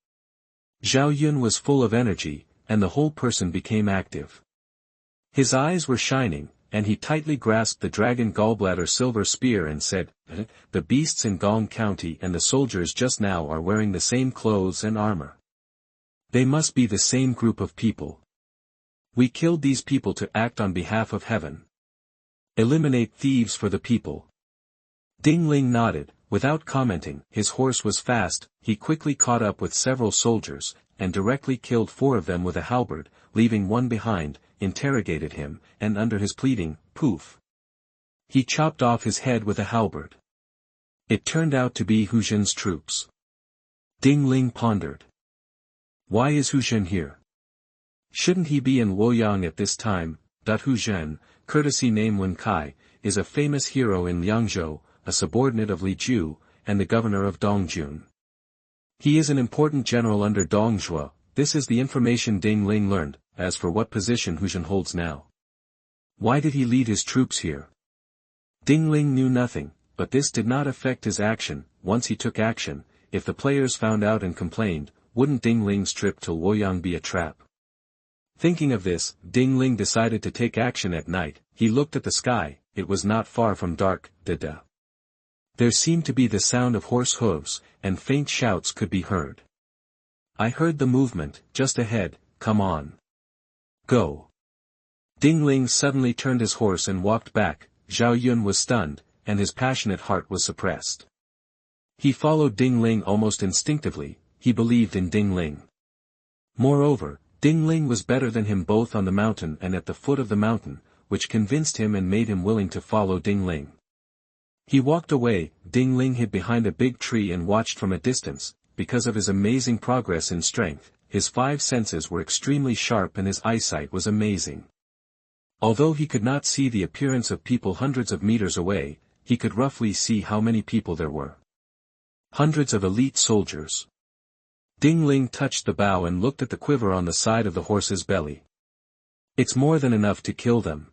Zhao Yun was full of energy, and the whole person became active. His eyes were shining, and he tightly grasped the dragon gallbladder silver spear and said, The beasts in Gong County and the soldiers just now are wearing the same clothes and armor. They must be the same group of people. We killed these people to act on behalf of heaven. Eliminate thieves for the people. Ling nodded, without commenting. His horse was fast. He quickly caught up with several soldiers, and directly killed 4 of them with a halberd, leaving one behind, interrogated him, and under his pleading, poof. He chopped off his head with a halberd. It turned out to be Hu Zhen's troops. Ling pondered. Why is Hu Zhen here? Shouldn't he be in Luoyang at this time? Hu Zhen, courtesy name Wen Kai, is a famous hero in Liangzhou, a subordinate of Li Ju, and the governor of Dongjun. He is an important general under Dong Zhuo. This is the information Ding Ling learned. As for what position Hu Zhen holds now. Why did he lead his troops here? Ding Ling knew nothing, but this did not affect his action. Once he took action, if the players found out and complained, wouldn't Ding Ling's trip to Luoyang be a trap? Thinking of this, Ding Ling decided to take action at night. He looked at the sky. It was not far from dark. There seemed to be the sound of horse hooves, and faint shouts could be heard. I heard the movement, just ahead. Come on. Go. Ding Ling suddenly turned his horse and walked back. Zhao Yun was stunned, and his passionate heart was suppressed. He followed Ding Ling almost instinctively. He believed in Ding Ling. Moreover, Ding Ling was better than him both on the mountain and at the foot of the mountain, which convinced him and made him willing to follow Ding Ling. He walked away. Ding Ling hid behind a big tree and watched from a distance. Because of his amazing progress in strength, his 5 senses were extremely sharp and his eyesight was amazing. Although he could not see the appearance of people hundreds of meters away, he could roughly see how many people there were. Hundreds of elite soldiers. Ding Ling touched the bow and looked at the quiver on the side of the horse's belly. It's more than enough to kill them.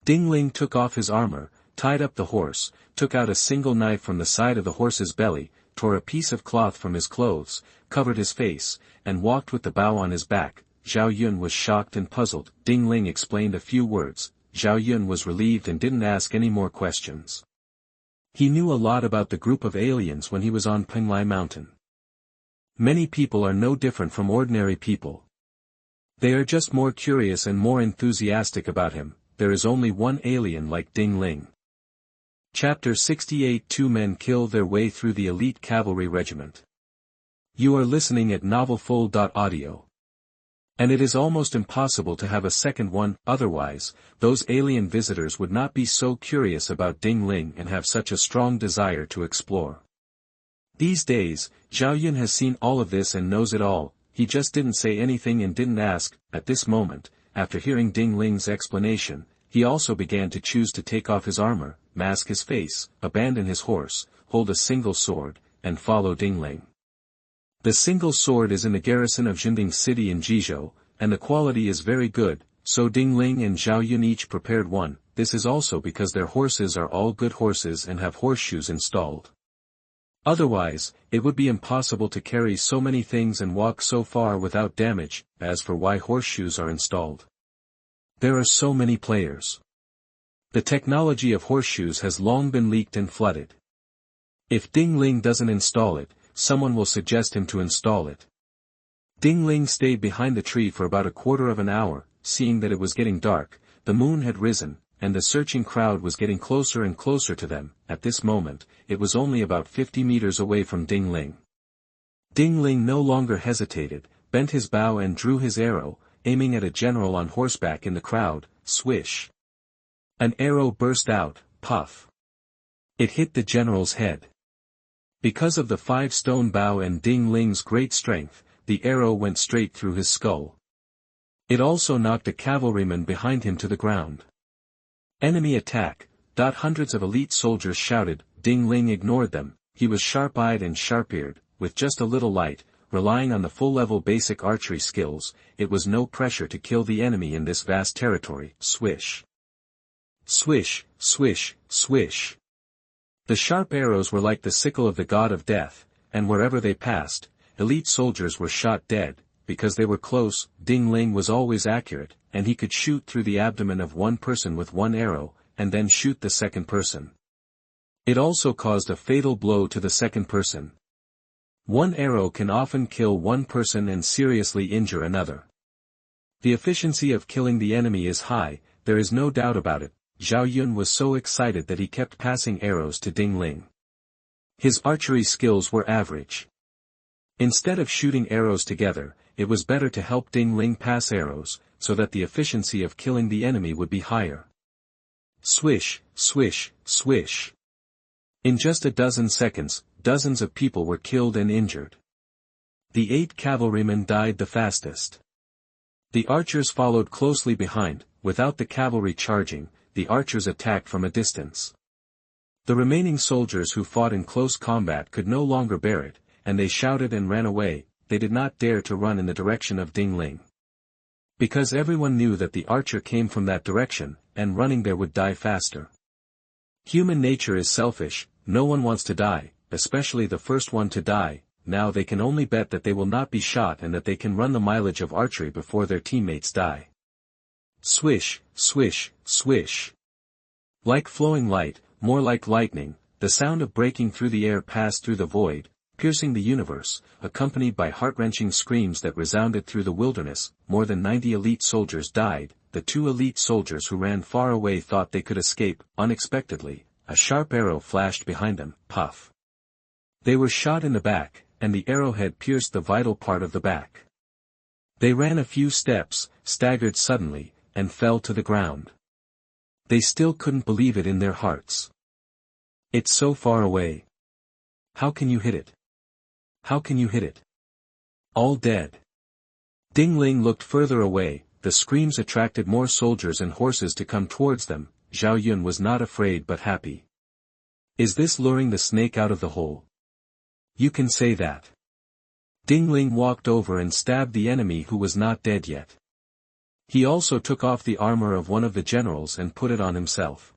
Ding Ling took off his armor, tied up the horse, took out a single knife from the side of the horse's belly, tore a piece of cloth from his clothes, covered his face, and walked with the bow on his back. Zhao Yun was shocked and puzzled. Ding Ling explained a few words. Zhao Yun was relieved and didn't ask any more questions. He knew a lot about the group of aliens when he was on Penglai Mountain. Many people are no different from ordinary people. They are just more curious and more enthusiastic about him. There is only one alien like Ding Ling. Chapter 68. 2 men kill their way through the elite cavalry regiment. You are listening at novelfull.audio. And it is almost impossible to have a second one, otherwise, those alien visitors would not be so curious about Ding Ling and have such a strong desire to explore. These days, Zhao Yun has seen all of this and knows it all. He just didn't say anything and didn't ask. At this moment, after hearing Ding Ling's explanation, he also began to choose to take off his armor, mask his face, abandon his horse, hold a single sword, and follow Ding Ling. The single sword is in the garrison of Jinding City in Jizhou, and the quality is very good, so Ding Ling and Zhao Yun each prepared one. This is also because their horses are all good horses and have horseshoes installed. Otherwise, it would be impossible to carry so many things and walk so far without damage. As for why horseshoes are installed, there are so many players. The technology of horseshoes has long been leaked and flooded. If Ding Ling doesn't install it, someone will suggest him to install it. Ding Ling stayed behind the tree for about a quarter of an hour. Seeing that it was getting dark, the moon had risen, and the searching crowd was getting closer and closer to them. At this moment, it was only about 50 meters away from Ding Ling. Ding Ling no longer hesitated, bent his bow and drew his arrow, aiming at a general on horseback in the crowd. Swish! An arrow burst out. Puff! It hit the general's head. Because of the 5-stone bow and Ding Ling's great strength, the arrow went straight through his skull. It also knocked a cavalryman behind him to the ground. Enemy attack! Hundreds of elite soldiers shouted. Ding Ling ignored them. He was sharp-eyed and sharp-eared, with just a little light, relying on the full-level basic archery skills. It was no pressure to kill the enemy in this vast territory. Swish! Swish, swish, swish! The sharp arrows were like the sickle of the god of death, and wherever they passed, elite soldiers were shot dead. Because they were close, Ding Ling was always accurate, and he could shoot through the abdomen of one person with one arrow, and then shoot the second person. It also caused a fatal blow to the second person. One arrow can often kill one person and seriously injure another. The efficiency of killing the enemy is high, there is no doubt about it. Zhao Yun was so excited that he kept passing arrows to Ding Ling. His archery skills were average. Instead of shooting arrows together, it was better to help Ding Ling pass arrows, so that the efficiency of killing the enemy would be higher. Swish, swish, swish! In just a dozen seconds, dozens of people were killed and injured. The 8 cavalrymen died the fastest. The archers followed closely behind. Without the cavalry charging, the archers attacked from a distance. The remaining soldiers who fought in close combat could no longer bear it, and they shouted and ran away. They did not dare to run in the direction of Ling. Because everyone knew that the archer came from that direction, and running there would die faster. Human nature is selfish, no one wants to die, especially the first one to die. Now they can only bet that they will not be shot and that they can run the mileage of archery before their teammates die. Swish, swish, swish. Like flowing light, more like lightning, the sound of breaking through the air passed through the void, piercing the universe, accompanied by heart-wrenching screams that resounded through the wilderness. More than 90 elite soldiers died. The 2 elite soldiers who ran far away thought they could escape. Unexpectedly, a sharp arrow flashed behind them. Puff. They were shot in the back, and the arrowhead pierced the vital part of the back. They ran a few steps, staggered suddenly, and fell to the ground. They still couldn't believe it in their hearts. It's so far away. How can you hit it? How can you hit it? All dead. Ling looked further away. The screams attracted more soldiers and horses to come towards them. Zhao Yun was not afraid but happy. Is this luring the snake out of the hole? You can say that. Ling walked over and stabbed the enemy who was not dead yet. He also took off the armor of one of the generals and put it on himself.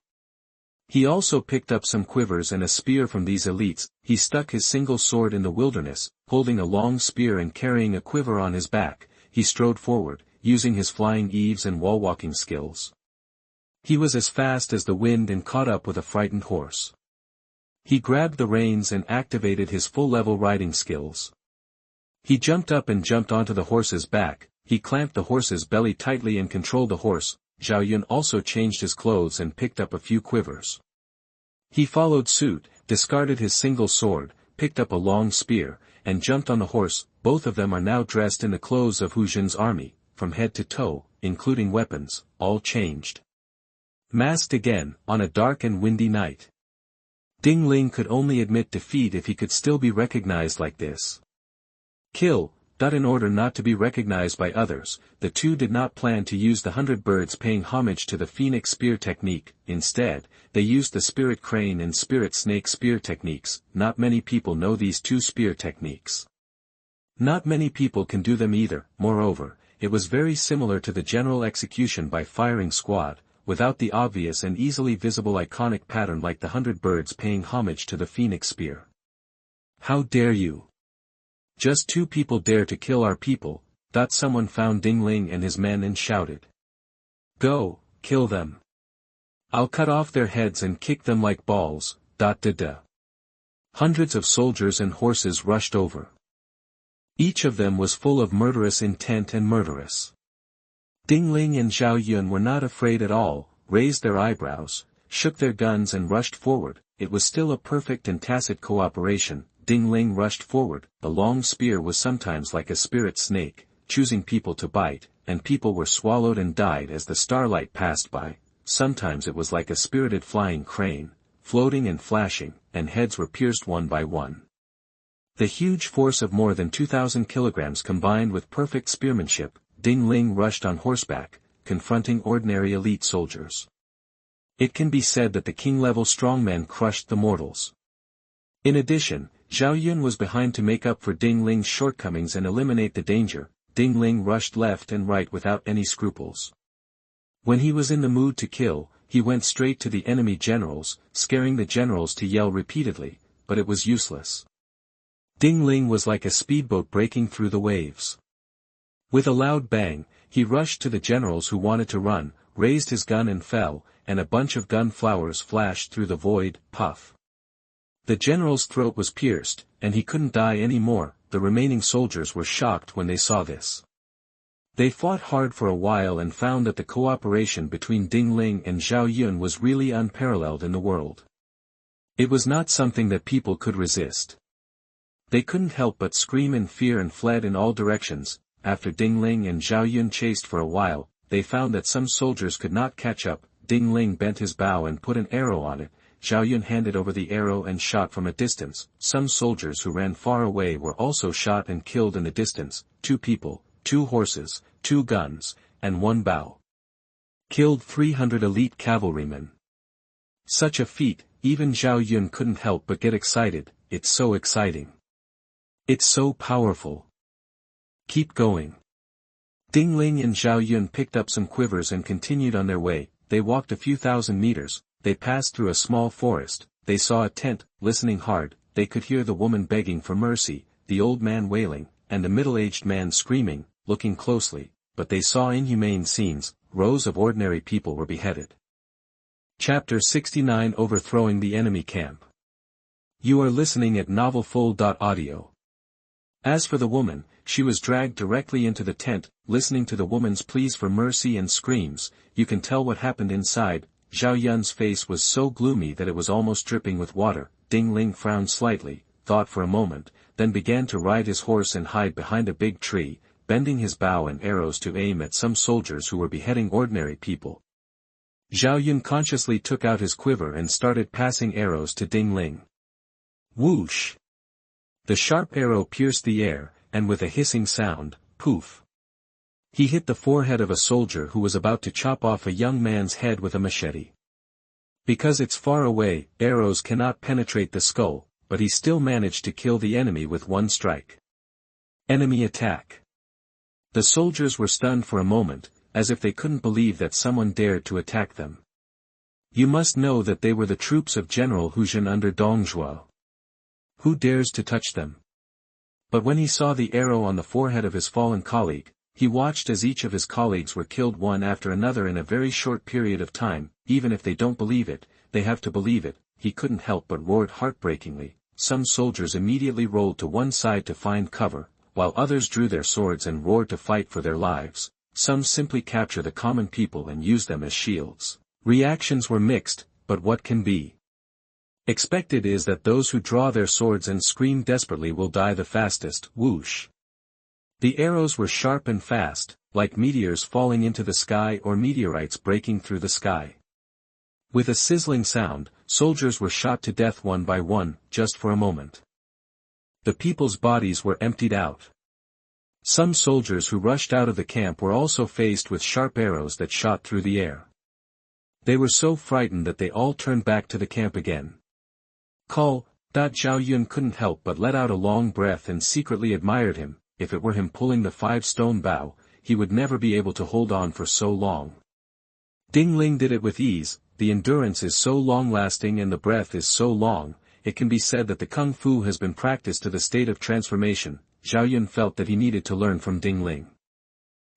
He also picked up some quivers and a spear from these elites. He stuck his single sword in the wilderness, holding a long spear and carrying a quiver on his back. He strode forward, using his flying eaves and wall-walking skills. He was as fast as the wind and caught up with a frightened horse. He grabbed the reins and activated his full-level riding skills. He jumped up and jumped onto the horse's back. He clamped the horse's belly tightly and controlled the horse. Zhao Yun also changed his clothes and picked up a few quivers. He followed suit, discarded his single sword, picked up a long spear, and jumped on the horse. Both of them are now dressed in the clothes of Hu Jin's army, from head to toe, including weapons, all changed. Masked again, on a dark and windy night. Ling could only admit defeat if he could still be recognized like this. Kill. In order not to be recognized by others, the 2 did not plan to use the 100 birds paying homage to the phoenix spear technique. Instead, they used the spirit crane and spirit snake spear techniques. Not many people know these 2 spear techniques. Not many people can do them either. Moreover, it was very similar to the general execution by firing squad, without the obvious and easily visible iconic pattern like the 100 birds paying homage to the phoenix spear. How dare you? Just 2 people dare to kill our people. Someone found Ling and his men and shouted. Go, kill them. I'll cut off their heads and kick them like balls. Hundreds of soldiers and horses rushed over. Each of them was full of murderous intent and murderous. Ling and Zhao Yun were not afraid at all, raised their eyebrows, shook their guns and rushed forward. It was still a perfect and tacit cooperation. Ling rushed forward. The long spear was sometimes like a spirit snake, choosing people to bite, and people were swallowed and died as the starlight passed by. Sometimes it was like a spirited flying crane, floating and flashing, and heads were pierced one by one. The huge force of more than 2,000 kilograms combined with perfect spearmanship, Ling rushed on horseback, confronting ordinary elite soldiers. It can be said that the king-level strongmen crushed the mortals. In addition, Zhao Yun was behind to make up for Ling's shortcomings and eliminate the danger. Ling rushed left and right without any scruples. When he was in the mood to kill, he went straight to the enemy generals, scaring the generals to yell repeatedly, but it was useless. Ling was like a speedboat breaking through the waves. With a loud bang, he rushed to the generals who wanted to run, raised his gun and fell, and a bunch of gun flowers flashed through the void. Puff. The general's throat was pierced, and he couldn't die anymore. The remaining soldiers were shocked when they saw this. They fought hard for a while and found that the cooperation between Ling and Zhao Yun was really unparalleled in the world. It was not something that people could resist. They couldn't help but scream in fear and fled in all directions. After Ling and Zhao Yun chased for a while, they found that some soldiers could not catch up. Ling bent his bow and put an arrow on it. Zhao Yun handed over the arrow and shot from a distance. Some soldiers who ran far away were also shot and killed in the distance. 2 people, 2 horses, 2 guns, and 1 bow. Killed 300 elite cavalrymen. Such a feat, even Zhao Yun couldn't help but get excited. It's so exciting. It's so powerful. Keep going. Ding Ling and Zhao Yun picked up some quivers and continued on their way. They walked a few thousand meters, they passed through a small forest, they saw a tent. Listening hard, they could hear the woman begging for mercy, the old man wailing, and the middle-aged man screaming. Looking closely, but they saw inhumane scenes. Rows of ordinary people were beheaded. Chapter 69 Overthrowing the Enemy Camp. You are listening at novelfull.audio. As for the woman, she was dragged directly into the tent. Listening to the woman's pleas for mercy and screams, you can tell what happened inside. Zhao Yun's face was so gloomy that it was almost dripping with water. Ding Ling frowned slightly, thought for a moment, then began to ride his horse and hide behind a big tree, bending his bow and arrows to aim at some soldiers who were beheading ordinary people. Zhao Yun consciously took out his quiver and started passing arrows to Ding Ling. Whoosh! The sharp arrow pierced the air, and with a hissing sound, poof! He hit the forehead of a soldier who was about to chop off a young man's head with a machete. Because it's far away, arrows cannot penetrate the skull, but he still managed to kill the enemy with 1 strike. Enemy attack. The soldiers were stunned for a moment, as if they couldn't believe that someone dared to attack them. You must know that they were the troops of General Hu Zhen under Dong Zhuo. Who dares to touch them? But when he saw the arrow on the forehead of his fallen colleague, he watched as each of his colleagues were killed one after another in a very short period of time. Even if they don't believe it, they have to believe it. He couldn't help but roared heartbreakingly. Some soldiers immediately rolled to one side to find cover, while others drew their swords and roared to fight for their lives. Some simply capture the common people and use them as shields. Reactions were mixed, but what can be expected is that those who draw their swords and scream desperately will die the fastest. Whoosh! The arrows were sharp and fast, like meteors falling into the sky or meteorites breaking through the sky. With a sizzling sound, soldiers were shot to death one by one, just for a moment. The people's bodies were emptied out. Some soldiers who rushed out of the camp were also faced with sharp arrows that shot through the air. They were so frightened that they all turned back to the camp again. Zhao Yun couldn't help but let out a long breath and secretly admired him. If it were him pulling the 5-stone bow, he would never be able to hold on for so long. Ding Ling did it with ease. The endurance is so long-lasting and the breath is so long, it can be said that the kung fu has been practiced to the state of transformation. Zhao Yun felt that he needed to learn from Ding Ling.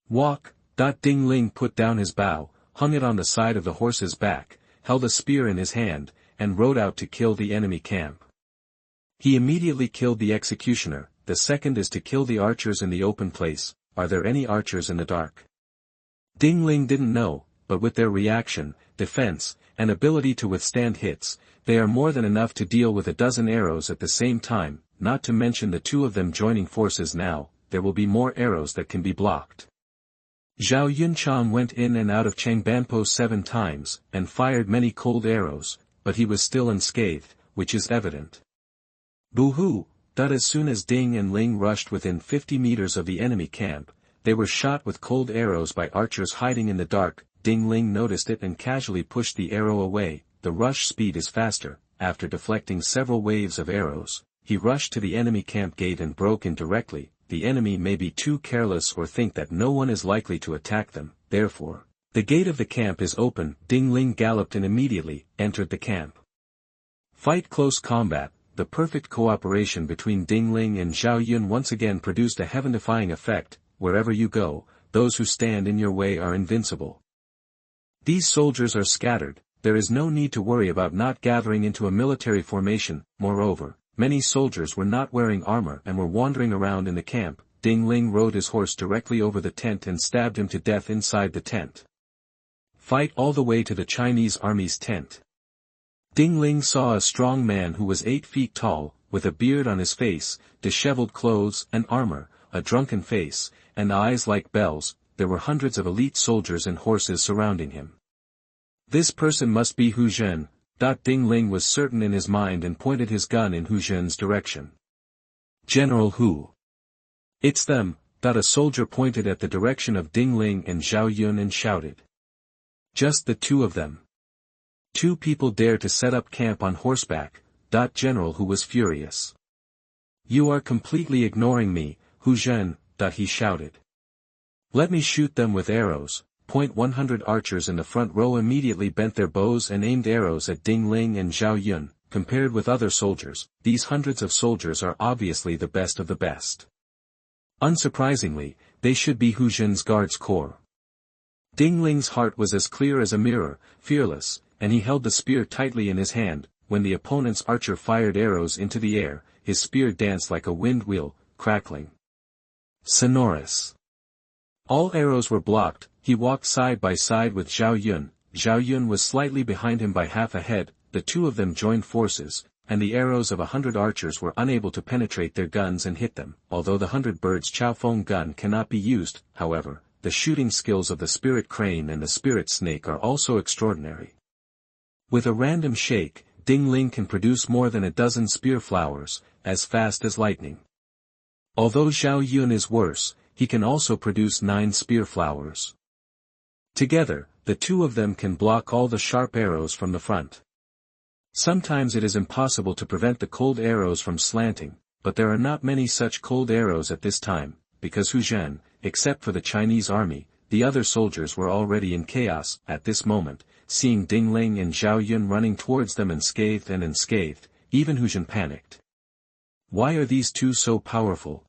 Walk! Ding Ling put down his bow, hung it on the side of the horse's back, held a spear in his hand, and rode out to kill the enemy camp. He immediately killed the executioner. The second is to kill the archers in the open place. Are there any archers in the dark? Ding Ling didn't know, but with their reaction, defense, and ability to withstand hits, they are more than enough to deal with a dozen arrows at the same time. Not to mention the 2 of them joining forces now, there will be more arrows that can be blocked. Zhao Yunchan went in and out of Changbanpo 7 times, and fired many cold arrows, but he was still unscathed, which is evident. Boo-hoo! As soon as Ding and Ling rushed within 50 meters of the enemy camp, they were shot with cold arrows by archers hiding in the dark. Ding Ling noticed it and casually pushed the arrow away. The rush speed is faster. After deflecting several waves of arrows, he rushed to the enemy camp gate and broke in directly. The enemy may be too careless or think that no one is likely to attack them, therefore, the gate of the camp is open. Ding Ling galloped in immediately, entered the camp. Fight close combat. The perfect cooperation between Ding Ling and Zhao Yun once again produced a heaven-defying effect. Wherever you go, those who stand in your way are invincible. These soldiers are scattered. There is no need to worry about not gathering into a military formation. Moreover, many soldiers were not wearing armor and were wandering around in the camp. Ding Ling rode his horse directly over the tent and stabbed him to death inside the tent. Fight all the way to the Chinese army's tent. Ding Ling saw a strong man who was 8 feet tall, with a beard on his face, disheveled clothes and armor, a drunken face, and eyes like bells. There were hundreds of elite soldiers and horses surrounding him. This person must be Hu Zhen. Ding Ling was certain in his mind and pointed his gun in Hu Zhen's direction. General Hu. It's them. A soldier pointed at the direction of Ding Ling and Zhao Yun and shouted. Just the two of them. Two people dare to set up camp on horseback. General Hu was furious. You are completely ignoring me, Hu Zhen, he shouted. Let me shoot them with arrows. 100 archers in the front row immediately bent their bows and aimed arrows at Ding Ling and Zhao Yun. Compared with other soldiers, these hundreds of soldiers are obviously the best of the best. Unsurprisingly, they should be Hu Zhen's guards corps. Ding Ling's heart was as clear as a mirror, fearless, and he held the spear tightly in his hand. When the opponent's archer fired arrows into the air, his spear danced like a wind wheel, crackling. Sonorous. All arrows were blocked. He walked side by side with Zhao Yun. Zhao Yun was slightly behind him by half a head. The two of them joined forces, and the arrows of 100 archers were unable to penetrate their guns and hit them. Although the 100 birds Chaofeng gun cannot be used, however, the shooting skills of the spirit crane and the spirit snake are also extraordinary. With a random shake, Ding Ling can produce more than a dozen spear flowers, as fast as lightning. Although Zhao Yun is worse, he can also produce 9 spear flowers. Together, the two of them can block all the sharp arrows from the front. Sometimes it is impossible to prevent the cold arrows from slanting, but there are not many such cold arrows at this time, because Hu Zhen, except for the Chinese army, the other soldiers were already in chaos. At this moment, seeing Ding Ling and Zhao Yun running towards them unscathed, even Hu Zhen panicked. Why are these two so powerful?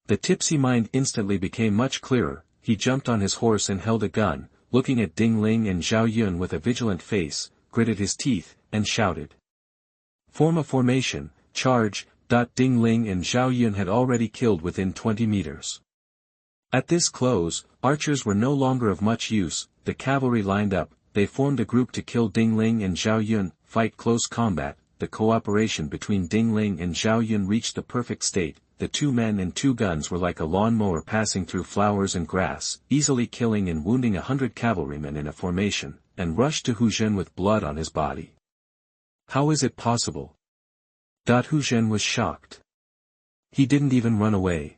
The tipsy mind instantly became much clearer. He jumped on his horse and held a gun, looking at Ding Ling and Zhao Yun with a vigilant face, gritted his teeth, and shouted. Form a formation, charge. Ding Ling and Zhao Yun had already killed within 20 meters. At this close, archers were no longer of much use. The cavalry lined up, they formed a group to kill Ding Ling and Zhao Yun. Fight close combat. The cooperation between Ding Ling and Zhao Yun reached the perfect state. The 2 men and 2 guns were like a lawnmower passing through flowers and grass, easily killing and wounding 100 cavalrymen in a formation, and rushed to Hu Zhen with blood on his body. How is it possible? Hu Zhen was shocked. He didn't even run away.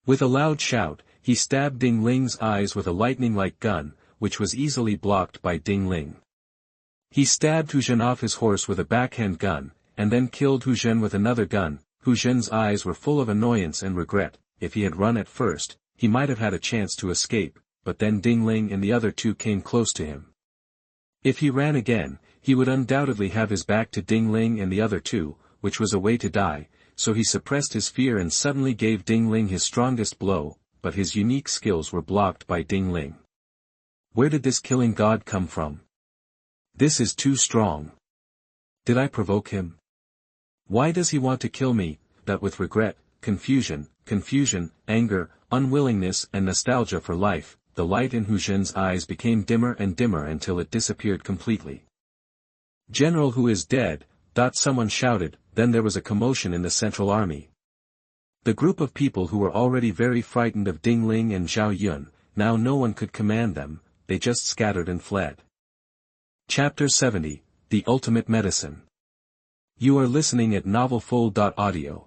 With a loud shout, he stabbed Ding Ling's eyes with a lightning-like gun, which was easily blocked by Ding Ling. He stabbed Hu Zhen off his horse with a backhand gun, and then killed Hu Zhen with another gun. Hu Zhen's eyes were full of annoyance and regret. If he had run at first, he might have had a chance to escape, but then Ding Ling and the other 2 came close to him. If he ran again, he would undoubtedly have his back to Ding Ling and the other 2, which was a way to die, so he suppressed his fear and suddenly gave Ding Ling his strongest blow, but his unique skills were blocked by Ding Ling. Where did this killing god come from? This is too strong. Did I provoke him? Why does he want to kill me? With regret, confusion, anger, unwillingness and nostalgia for life, the light in Hu Zhen's eyes became dimmer and dimmer until it disappeared completely. General Hu is dead, someone shouted. Then there was a commotion in the central army. The group of people who were already very frightened of Ding Ling and Zhao Yun, now no one could command them, they just scattered and fled. Chapter 70, The Ultimate Medicine. You are listening at novelfull.audio.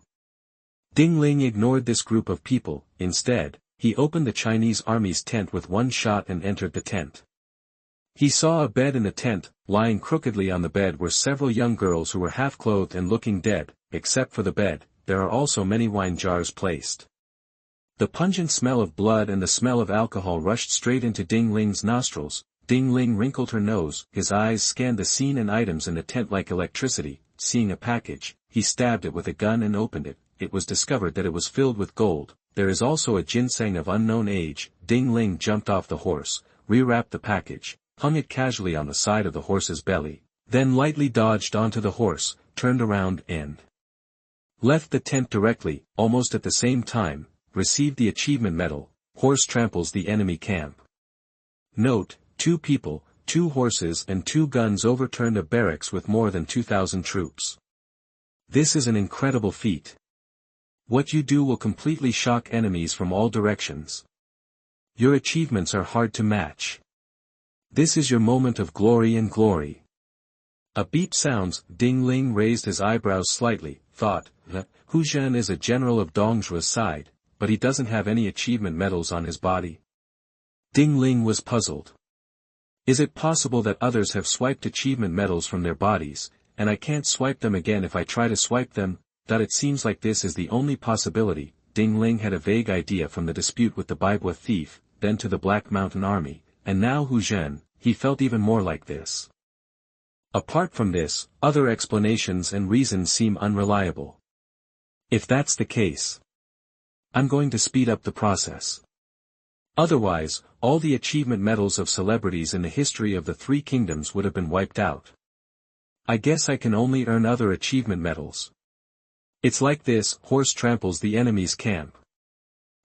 Ding Ling ignored this group of people. Instead, he opened the Chinese army's tent with one shot and entered the tent. He saw a bed in the tent. Lying crookedly on the bed were several young girls who were half-clothed and looking dead. Except for the bed, there are also many wine jars placed. The pungent smell of blood and the smell of alcohol rushed straight into Ding Ling's nostrils. Ding Ling wrinkled her nose. His eyes scanned the scene and items in the tent like electricity. Seeing a package, he stabbed it with a gun and opened it. It was discovered that it was filled with gold. There is also a ginseng of unknown age. Ding Ling jumped off the horse, rewrapped the package, hung it casually on the side of the horse's belly, then lightly dodged onto the horse, turned around and left the tent directly. Almost at the same time, received the achievement medal. Horse tramples the enemy camp. Note, 2 people, 2 horses and 2 guns overturned a barracks with more than 2,000 troops. This is an incredible feat. What you do will completely shock enemies from all directions. Your achievements are hard to match. This is your moment of glory and glory. A beep sounds. Ding Ling raised his eyebrows slightly, thought, Hu Zhen is a general of Dongzhua's side, but he doesn't have any achievement medals on his body. Ding Ling was puzzled. Is it possible that others have swiped achievement medals from their bodies, and I can't swipe them again if I try to swipe them? That it seems like this is the only possibility. Ding Ling had a vague idea from the dispute with the Baiqi thief, then to the Black Mountain Army, and now Zhen. He felt even more like this. Apart from this, other explanations and reasons seem unreliable. If that's the case, I'm going to speed up the process. Otherwise, all the achievement medals of celebrities in the history of the Three Kingdoms would have been wiped out. I guess I can only earn other achievement medals. It's like this: horse tramples the enemy's camp.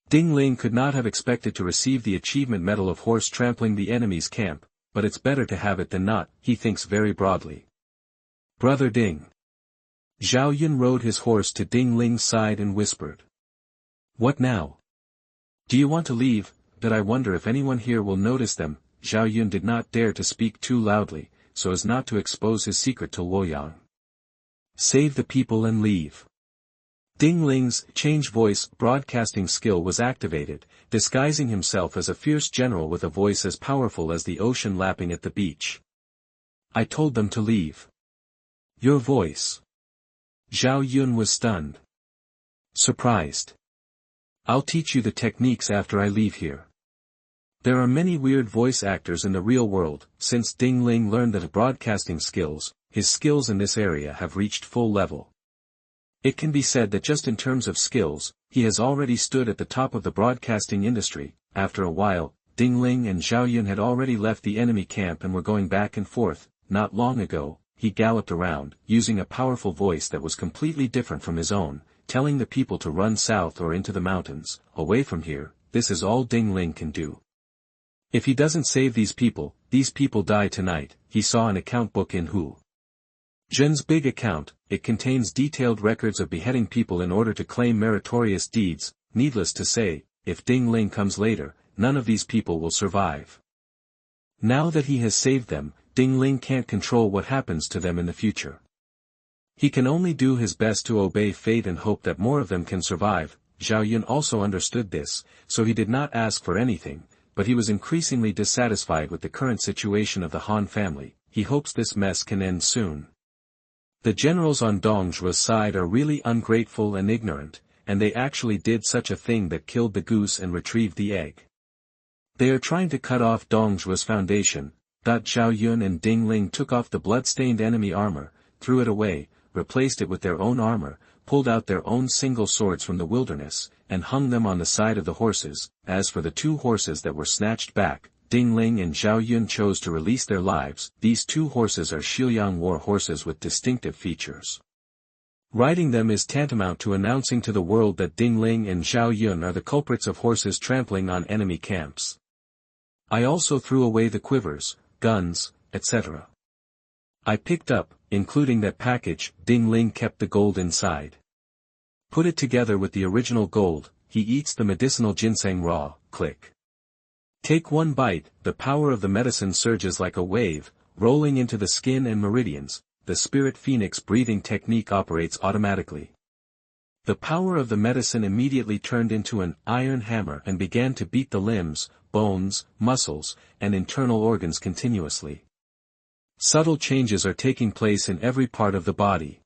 Ding Ling could not have expected to receive the achievement medal of horse trampling the enemy's camp, but it's better to have it than not, he thinks very broadly. Brother Ding. Zhao Yun rode his horse to Ding Ling's side and whispered. What now? Do you want to leave? That I wonder if anyone here will notice them. Zhao Yun did not dare to speak too loudly, so as not to expose his secret to Luoyang. Save the people and leave. Ding Ling's change voice broadcasting skill was activated, disguising himself as a fierce general with a voice as powerful as the ocean lapping at the beach. I told them to leave. Your voice. Zhao Yun was stunned. Surprised. I'll teach you the techniques after I leave here. There are many weird voice actors in the real world. Since Ding Ling learned that broadcasting skills, his skills in this area have reached full level. It can be said that just in terms of skills, he has already stood at the top of the broadcasting industry. After a while, Ding Ling and Zhao Yun had already left the enemy camp and were going back and forth. Not long ago, he galloped around, using a powerful voice that was completely different from his own, telling the people to run south or into the mountains, away from here. This is all Ding Ling can do. If he doesn't save these people die tonight. He saw an account book in Zhen's big account. It contains detailed records of beheading people in order to claim meritorious deeds. Needless to say, if Ding Ling comes later, none of these people will survive. Now that he has saved them, Ding Ling can't control what happens to them in the future. He can only do his best to obey fate and hope that more of them can survive. Zhao Yun also understood this, so he did not ask for anything, but he was increasingly dissatisfied with the current situation of the Han family. He hopes this mess can end soon. The generals on Dongzhuo's side are really ungrateful and ignorant, and they actually did such a thing that killed the goose and retrieved the egg. They are trying to cut off Dongzhuo's foundation. Zhao Yun and Ding Ling took off the blood-stained enemy armor, threw it away, replaced it with their own armor, pulled out their own single swords from the wilderness, and hung them on the side of the horses. As for the two horses that were snatched back, Ding Ling and Zhao Yun chose to release their lives. These two horses are Xiuyang war horses with distinctive features. Riding them is tantamount to announcing to the world that Ding Ling and Zhao Yun are the culprits of horses trampling on enemy camps. I also threw away the quivers, guns, etc. I picked up, including that package. Ding Ling kept the gold inside. Put it together with the original gold. He eats the medicinal ginseng raw. Click. Take one bite. The power of the medicine surges like a wave, rolling into the skin and meridians. The spirit phoenix breathing technique operates automatically. The power of the medicine immediately turned into an iron hammer and began to beat the limbs, bones, muscles, and internal organs continuously. Subtle changes are taking place in every part of the body.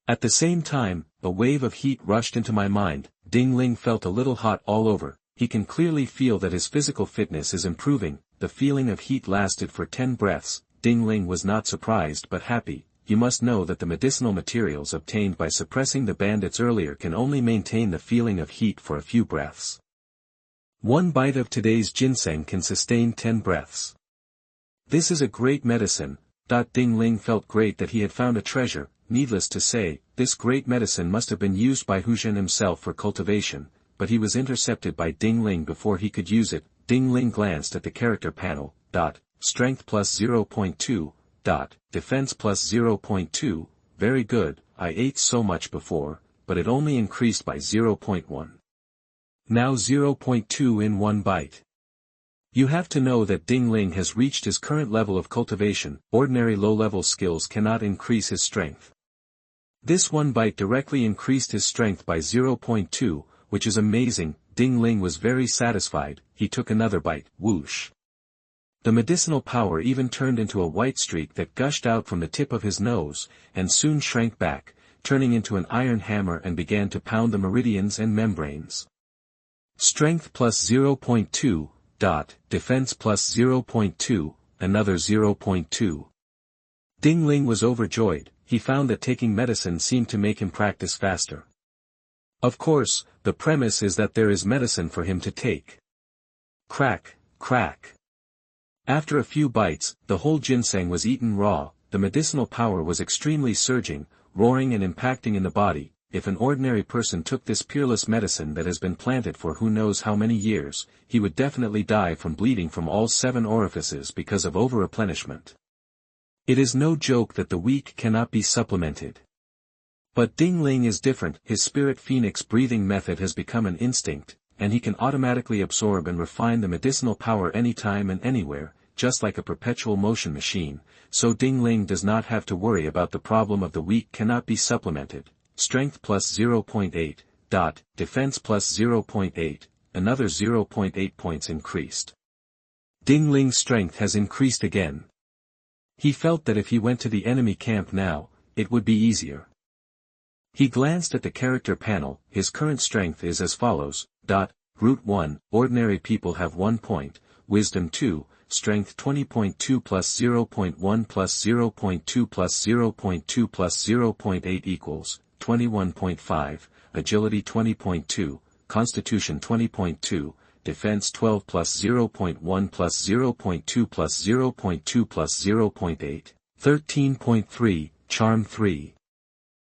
At the same time, a wave of heat rushed into my mind. Ding Ling felt a little hot all over. He can clearly feel that his physical fitness is improving. The feeling of heat lasted for 10 breaths. Ding Ling was not surprised but happy. You must know that the medicinal materials obtained by suppressing the bandits earlier can only maintain the feeling of heat for a few breaths. One bite of today's ginseng can sustain 10 breaths. This is a great medicine. Ding Ling felt great that he had found a treasure. Needless to say, this great medicine must have been used by Zhen himself for cultivation, but he was intercepted by Ding Ling before he could use it. Ding Ling glanced at the character panel. Strength plus 0.2. Defense plus 0.2. Very good. I ate so much before, but it only increased by 0.1. Now 0.2 in one bite. You have to know that Ding Ling has reached his current level of cultivation. Ordinary low-level skills cannot increase his strength. This one bite directly increased his strength by 0.2, which is amazing. Ding Ling was very satisfied. He took another bite. Whoosh. The medicinal power even turned into a white streak that gushed out from the tip of his nose, and soon shrank back, turning into an iron hammer and began to pound the meridians and membranes. Strength plus 0.2, defense plus 0.2, another 0.2. Ding Ling was overjoyed. He found that taking medicine seemed to make him practice faster. Of course, the premise is that there is medicine for him to take. Crack, crack. After a few bites, the whole ginseng was eaten raw. The medicinal power was extremely surging, roaring and impacting in the body. If an ordinary person took this peerless medicine that has been planted for who knows how many years, he would definitely die from bleeding from all 7 orifices because of over-replenishment. It is no joke that the weak cannot be supplemented. But Ding Ling is different. His spirit phoenix breathing method has become an instinct, and he can automatically absorb and refine the medicinal power anytime and anywhere, just like a perpetual motion machine, so Ding Ling does not have to worry about the problem of the weak cannot be supplemented. Strength plus 0.8, defense plus 0.8, another 0.8 points increased. Ding Ling's strength has increased again. He felt that if he went to the enemy camp now, it would be easier. He glanced at the character panel. His current strength is as follows. Root 1, ordinary people have 1 point, wisdom 2, strength 20.2 plus 0.1 plus 0.2 plus 0.2 plus 0.8 equals 21.5, agility 20.2, constitution 20.2, defense 12 plus 0.1 plus 0.2 plus 0.2 plus 0.8, 13.3, charm 3.